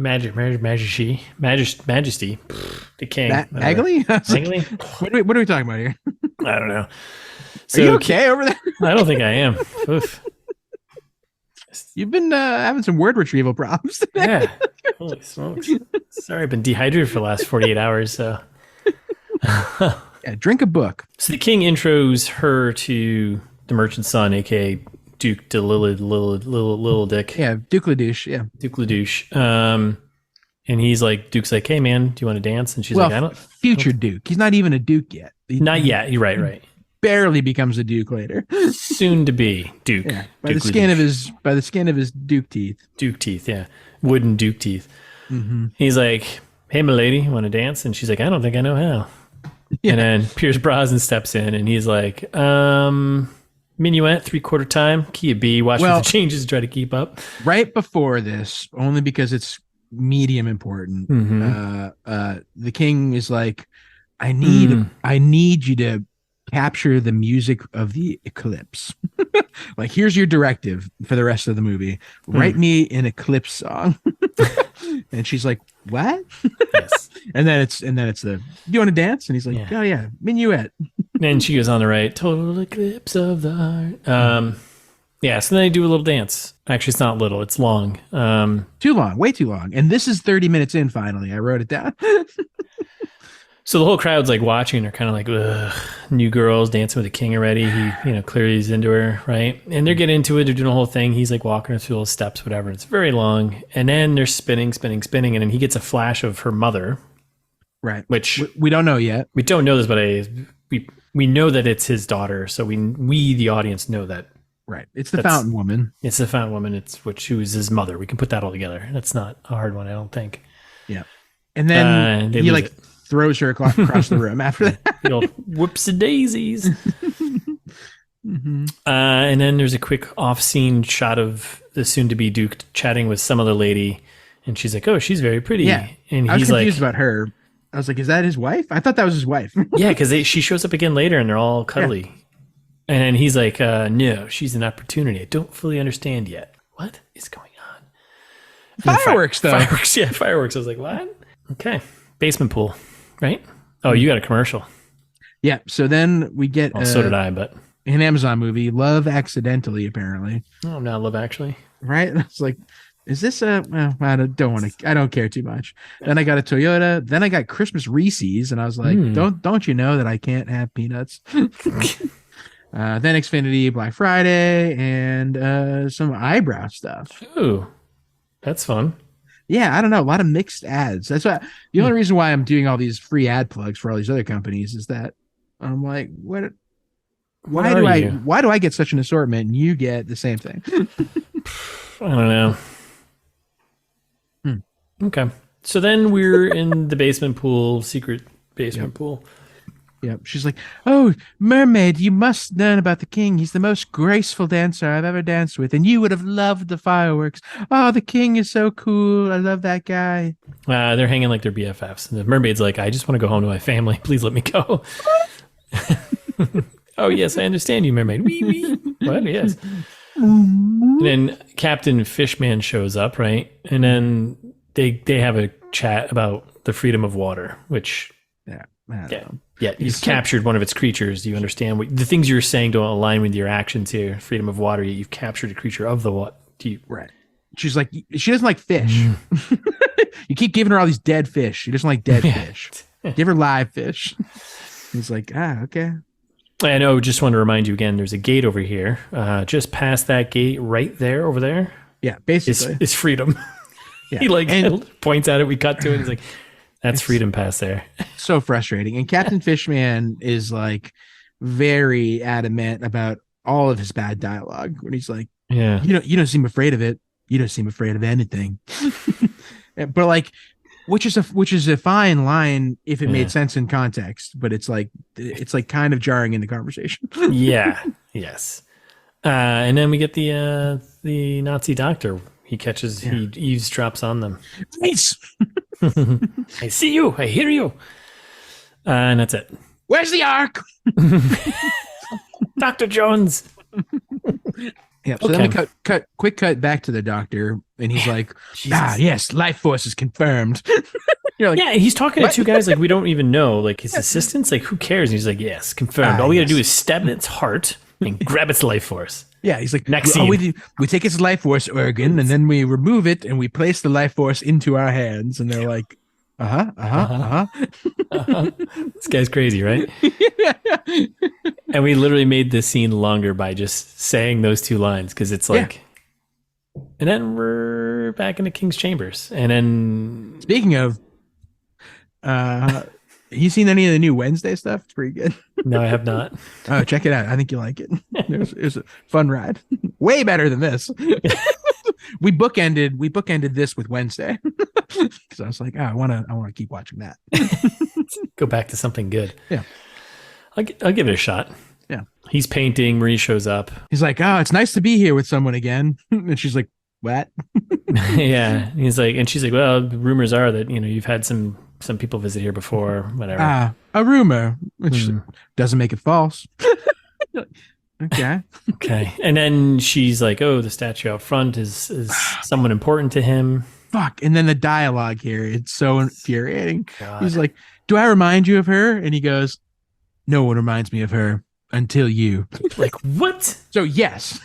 Speaker 2: the king,
Speaker 1: Magali.
Speaker 2: Magali.
Speaker 1: What are we talking about here?
Speaker 2: I don't know. So,
Speaker 1: are you okay over there?
Speaker 2: I don't think I am. Oof.
Speaker 1: You've been having some word retrieval problems today.
Speaker 2: Yeah. Holy smokes. Sorry, I've been dehydrated for the last 48 hours. So.
Speaker 1: Yeah, drink a book.
Speaker 2: So the king intros her to the merchant's son, aka Duke de Little Dick.
Speaker 1: Yeah, Duke LaDouche. Yeah,
Speaker 2: Duke LaDouche. And Duke's like, "Hey man, do you want to dance?" And she's like, "I don't."
Speaker 1: Future Duke. He's not even a Duke yet.
Speaker 2: Not yet. You're right.
Speaker 1: Barely becomes a Duke later.
Speaker 2: Soon to be Duke.
Speaker 1: Yeah, by the skin of his Duke teeth.
Speaker 2: Duke teeth, yeah, wooden Duke teeth.
Speaker 1: Mm-hmm.
Speaker 2: He's like, "Hey, my lady, you want to dance?" And she's like, "I don't think I know how." Yeah. And then Pierce Brosnan steps in, and he's like, "Minuet, 3/4 time, key of B. Watch for the changes, try to keep up."
Speaker 1: Right before this, only because it's medium important. The king is like, "I need you to capture the music of the eclipse." Like, here's your directive for the rest of the movie. Write me an eclipse song. And she's like, "What?" Yes. and then it's the, "Do you want to dance?" And he's like, "Oh yeah, minuet."
Speaker 2: And she goes on the right, "Total eclipse of the heart." Yeah, so then they do a little dance. Actually, it's not little, it's long.
Speaker 1: Too long, way too long. And this is 30 minutes in, finally. I wrote it down.
Speaker 2: So the whole crowd's like watching. They're kind of like, ugh, new girls dancing with the king already. He, clearly he's into her, right? And they're getting into it. They're doing the whole thing. He's like walking her through little steps, whatever. It's very long. And then they're spinning. And then he gets a flash of her mother.
Speaker 1: Right.
Speaker 2: Which
Speaker 1: we don't know yet.
Speaker 2: We don't know this, but we know that it's his daughter. So we the audience know that.
Speaker 1: Right. It's the fountain woman.
Speaker 2: It's the fountain woman. Who is his mother. We can put that all together. That's not a hard one, I don't think.
Speaker 1: Yeah. And then he throws her across the room after that.
Speaker 2: The old whoops-a-daisies. And then there's a quick off-scene shot of the soon-to-be Duke chatting with some other lady, and she's like, "Oh, she's very pretty."
Speaker 1: Yeah,
Speaker 2: and
Speaker 1: I was
Speaker 2: he's
Speaker 1: confused
Speaker 2: like,
Speaker 1: about her. I was like, "Is that his wife?" I thought that was his wife.
Speaker 2: "Yeah," because she shows up again later, and they're all cuddly. Yeah. And then he's like, "No, she's an opportunity. I don't fully understand yet. What is going on?"
Speaker 1: Fireworks, though.
Speaker 2: Fireworks, yeah, fireworks. I was like, "What?" Okay, basement pool, right? Oh, you got a commercial.
Speaker 1: Yeah. So then we get.
Speaker 2: Well, so did I, but
Speaker 1: an Amazon movie, Love Accidentally, apparently.
Speaker 2: Oh, not Love Actually.
Speaker 1: Right? I was like, is this a? Well, I don't care too much. Then I got a Toyota. Then I got Christmas Reese's, and I was like, don't you know that I can't have peanuts? Then Xfinity, Black Friday, and some eyebrow stuff.
Speaker 2: Ooh, that's fun.
Speaker 1: Yeah, I don't know. A lot of mixed ads. That's why the only reason why I'm doing all these free ad plugs for all these other companies is that I'm like, what? Why do I get such an assortment and you get the same thing?
Speaker 2: I don't know. Okay. So then we're in the basement pool, secret basement pool.
Speaker 1: Yep. She's like, "Oh, mermaid, you must learn about the king. He's the most graceful dancer I've ever danced with, and you would have loved the fireworks. Oh, the king is so cool. I love that guy."
Speaker 2: They're hanging like they're BFFs. And the mermaid's like, "I just want to go home to my family. Please let me go." "Oh, yes, I understand you, mermaid." Wee, wee. What? Yes. And then Captain Fishman shows up, right? And then they have a chat about the freedom of water, which... Yeah, you've captured one of its creatures. Do you understand what the things you're saying don't align with your actions here? Freedom of water, you've captured a creature of the water.
Speaker 1: Right. She's like, she doesn't like fish. You keep giving her all these dead fish. She doesn't like dead fish. Give her live fish. He's like, okay.
Speaker 2: I know, just want to remind you again, there's a gate over here. Just past that gate right there, over there.
Speaker 1: Yeah, basically.
Speaker 2: Is freedom. Yeah. He points at it, we cut to it, and he's like, that's freedom past there.
Speaker 1: So frustrating. And Captain Fishman is like very adamant about all of his bad dialogue when he's like, you don't seem afraid of it. You don't seem afraid of anything. But like, which is a fine line if it made sense in context, but it's like kind of jarring in the conversation.
Speaker 2: Yeah. Yes. And then we get the Nazi doctor. He catches, he eavesdrops on them.
Speaker 1: Nice.
Speaker 2: I see you. I hear you. And that's it.
Speaker 1: Where's the Ark?
Speaker 2: Dr. Jones.
Speaker 1: Yeah. So then we quick cut back to the doctor, and he's like, yes, life force is confirmed.
Speaker 2: You're like, yeah, he's talking to two guys like we don't even know, like his assistants, like who cares? And he's like, yes, confirmed. All we gotta do is stab in its heart and grab its life force.
Speaker 1: Yeah, he's like,
Speaker 2: next scene.
Speaker 1: We take its life force organ and then we remove it and we place the life force into our hands. And they're like,
Speaker 2: This guy's crazy, right? And we literally made this scene longer by just saying those two lines because it's like, and then we're back in the King's Chambers. And then,
Speaker 1: speaking of, you seen any of the new Wednesday stuff? It's pretty good.
Speaker 2: No, I have not.
Speaker 1: Oh, check it out. I think you'll like it. It was a fun ride. Way better than this. We bookended this with Wednesday because I was like, I want to keep watching that.
Speaker 2: Go back to something good.
Speaker 1: Yeah,
Speaker 2: I'll give it a shot.
Speaker 1: Yeah,
Speaker 2: he's painting. Marie shows up.
Speaker 1: He's like, "Oh, it's nice to be here with someone again." And she's like, "What?"
Speaker 2: Yeah, he's like, and she's like, "Well, rumors are that you've had some people visit here before, whatever."
Speaker 1: A rumor, which doesn't make it false. Okay.
Speaker 2: Okay. And then she's like, "Oh, the statue out front is someone important to him."
Speaker 1: Fuck. And then the dialogue here, it's so infuriating.
Speaker 2: God.
Speaker 1: He's like, "Do I remind you of her?" And he goes, "No one reminds me of her until you."
Speaker 2: Like, what?
Speaker 1: So yes.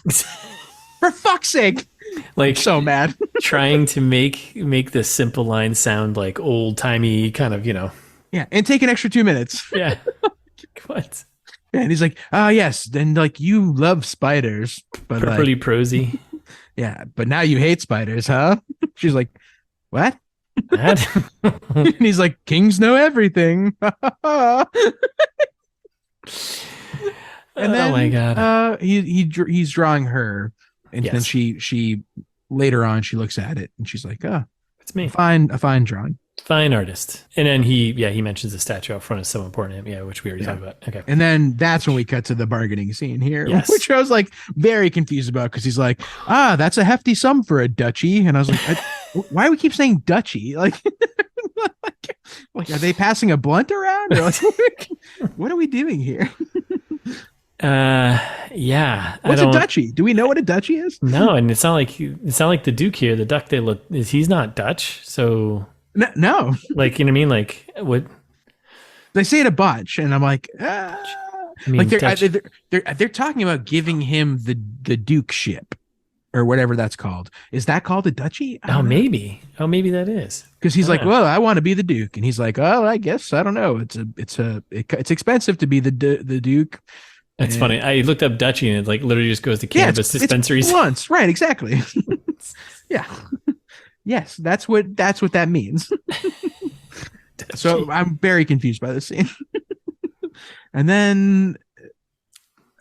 Speaker 1: For fuck's sake.
Speaker 2: Like,
Speaker 1: I'm so mad.
Speaker 2: Trying to make this simple line sound like old timey kind of,
Speaker 1: Yeah. And take an extra 2 minutes.
Speaker 2: Yeah. What?
Speaker 1: Yeah, and he's like, "Oh yes, then like you love spiders, but
Speaker 2: pretty prosy."
Speaker 1: Yeah, but now you hate spiders, huh? She's like, "What?"
Speaker 2: And
Speaker 1: he's like, "Kings know everything." And then,
Speaker 2: oh my God,
Speaker 1: he's drawing her, and
Speaker 2: yes.
Speaker 1: then she later on she looks at it and she's like, "Oh,
Speaker 2: it's me.
Speaker 1: A fine drawing."
Speaker 2: Fine artist. And then he mentions the statue out front is so important to him. Yeah, which we already talked about. Okay.
Speaker 1: And then that's when we cut to the bargaining scene here,
Speaker 2: Yes.
Speaker 1: which I was like very confused about because he's like, that's a hefty sum for a duchy. And I was like, why do we keep saying duchy? Like, are they passing a blunt around? Or like, what are we doing here?
Speaker 2: Yeah.
Speaker 1: What's a duchy? Do we know what a duchy is?
Speaker 2: No, and it's not like the Duke here. The duck he's not Dutch, so
Speaker 1: no.
Speaker 2: Like, you know what I mean? Like, what?
Speaker 1: They say it a bunch, and I'm like,
Speaker 2: I mean,
Speaker 1: like they're talking about giving him the dukeship or whatever that's called. Is that called a duchy?
Speaker 2: Maybe that is,
Speaker 1: because he's like, well, I want to be the Duke, and he's like, oh, I guess I don't know. It's expensive to be the Duke.
Speaker 2: That's funny. I looked up duchy, and it like literally just goes to cannabis dispensaries.
Speaker 1: Once, right? Exactly. Yeah. Yes, that's what that means. So I'm very confused by this scene. And then,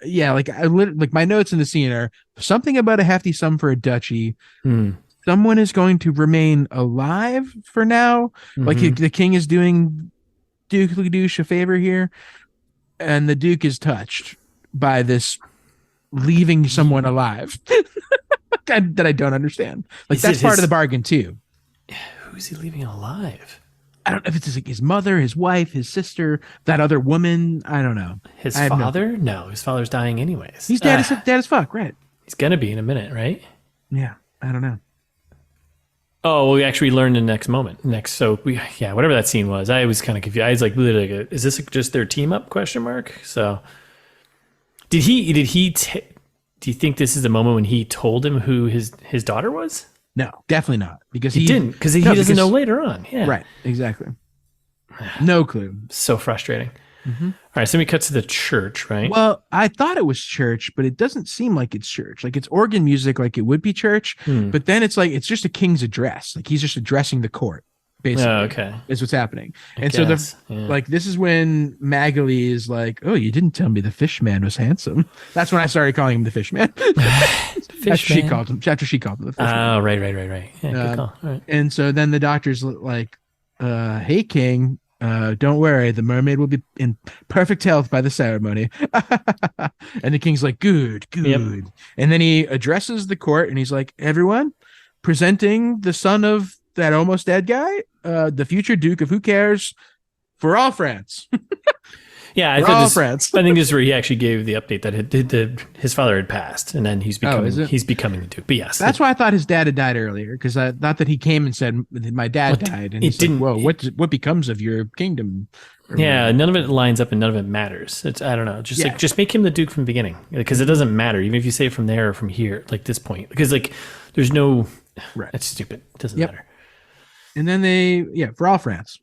Speaker 1: yeah, like my notes in the scene are something about a hefty sum for a duchy. Someone is going to remain alive for now. Like the king is doing Duke Ladouche a favor here, and the Duke is touched by this leaving someone alive that I don't understand. Like that's part of the bargain too.
Speaker 2: Who's he leaving alive?
Speaker 1: I don't know if it's his mother, his wife, his sister, that other woman. I don't know.
Speaker 2: His father? No, his father's dying anyways.
Speaker 1: He's dead as fuck, right?
Speaker 2: He's gonna be in a minute, right?
Speaker 1: Yeah, I don't know.
Speaker 2: Oh, well, we actually learned in the next moment. Whatever that scene was, I was kind of confused. I was like, literally, is this just their team up? ? So, do you think this is the moment when he told him who his daughter was?
Speaker 1: No, definitely not. Because
Speaker 2: he didn't, because he doesn't know later on. Yeah.
Speaker 1: Right, exactly. No clue.
Speaker 2: So frustrating. All right, so we cut to the church, right?
Speaker 1: Well, I thought it was church, but it doesn't seem like it's church. Like it's organ music, like it would be church, but then it's like it's just a king's address. Like he's just addressing the court, basically. Oh, okay. Is what's happening. So like this is when Magali is like, "Oh, you didn't tell me the fish man was handsome." That's when I started calling him the fish man. After she called him the fish man.
Speaker 2: Oh, right. Yeah, good call. All right.
Speaker 1: And so then the doctor's like, "Hey, King. Don't worry, the mermaid will be in perfect health by the ceremony." And the king's like, good. Yep. And then he addresses the court and he's like, everyone, presenting the son of that almost dead guy, the future Duke of who cares, for all France.
Speaker 2: Yeah, I think this is where he actually gave the update that his father had passed, and then he's becoming the Duke. But yes,
Speaker 1: that's why I thought his dad had died earlier, because I thought that he came and said my dad died, and he's like, "Whoa, what becomes of your kingdom?"
Speaker 2: Yeah, none of it lines up and none of it matters. I don't know. Just make him the Duke from the beginning, because it doesn't matter, even if you say it from there or from here, like this point, because like there's no. Right. That's stupid. It doesn't matter.
Speaker 1: And then for all France,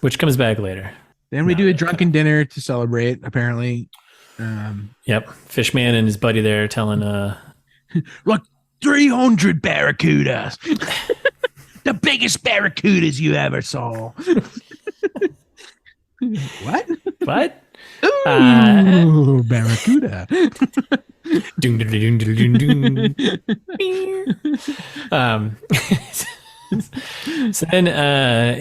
Speaker 2: which comes back later.
Speaker 1: Then we do a drunken dinner to celebrate, apparently.
Speaker 2: Fishman and his buddy there telling
Speaker 1: like 300 barracudas. The biggest barracudas you ever saw. What? Ooh, barracuda.
Speaker 2: So then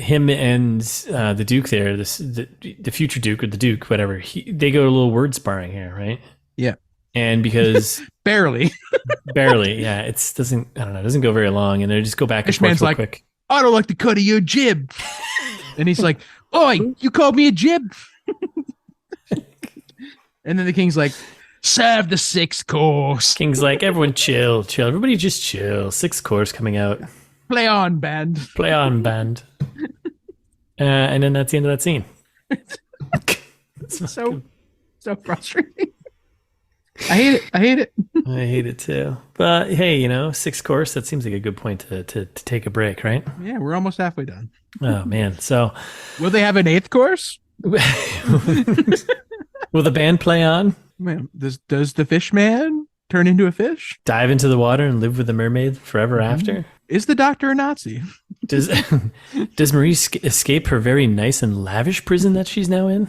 Speaker 2: him and the Duke there, the future Duke or the Duke, whatever, they go a little word sparring here, right?
Speaker 1: Yeah.
Speaker 2: And because
Speaker 1: barely,
Speaker 2: yeah, it doesn't go very long, and they just go back and forth real quick.
Speaker 1: I don't like the cut of your jib. And he's like, "Oi, you called me a jib?" And then the king's like, "Serve the 6th course."
Speaker 2: King's like, "Everyone chill. Everybody just chill. 6th course coming out.
Speaker 1: Play on, band."
Speaker 2: And then that's the end of that scene.
Speaker 1: so frustrating. I hate it.
Speaker 2: I hate it too. But hey, 6th course, that seems like a good point to take a break, right?
Speaker 1: Yeah, we're almost halfway done.
Speaker 2: Oh man. So
Speaker 1: will they have an 8th course?
Speaker 2: Will the band play on?
Speaker 1: Man, does the fish man turn into a fish?
Speaker 2: Dive into the water and live with the mermaid forever after?
Speaker 1: Is the doctor a Nazi?
Speaker 2: Does Marie escape her very nice and lavish prison that she's now in?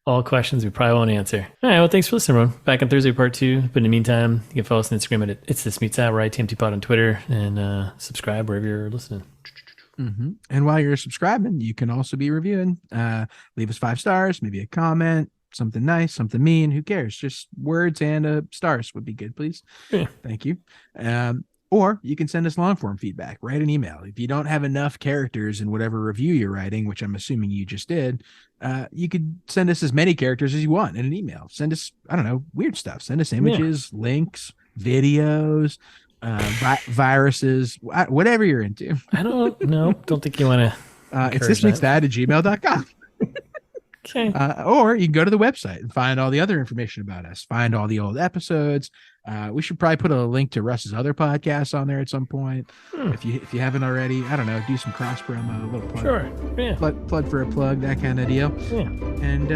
Speaker 2: All questions we probably won't answer. All right, well, thanks for listening, everyone. Back on Thursday, part 2. But in the meantime, you can follow us on Instagram at It's This Meets That, where I TMT Pod on Twitter, and subscribe wherever you're listening.
Speaker 1: And while you're subscribing, you can also be reviewing. Leave us 5 stars, maybe a comment, something nice, something mean. Who cares? Just words and stars would be good, please.
Speaker 2: Yeah.
Speaker 1: Thank you. Or you can send us long form feedback. Write an email. If you don't have enough characters in whatever review you're writing, which I'm assuming you just did, you could send us as many characters as you want in an email. Send us, I don't know, weird stuff. Send us images, links, videos, viruses, whatever you're into.
Speaker 2: I don't know. Don't think you want to.
Speaker 1: It's thismakesthat@gmail.com.
Speaker 2: Okay.
Speaker 1: Or you can go to the website and find all the other information about us. Find all the old episodes. We should probably put a link to Russ's other podcasts on there at some point. If you haven't already, I don't know, do some cross promo, a little plug.
Speaker 2: Sure. Yeah.
Speaker 1: Plug for a plug, that kind of deal.
Speaker 2: Yeah.
Speaker 1: And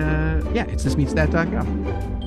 Speaker 1: it's thismeetsthat.com.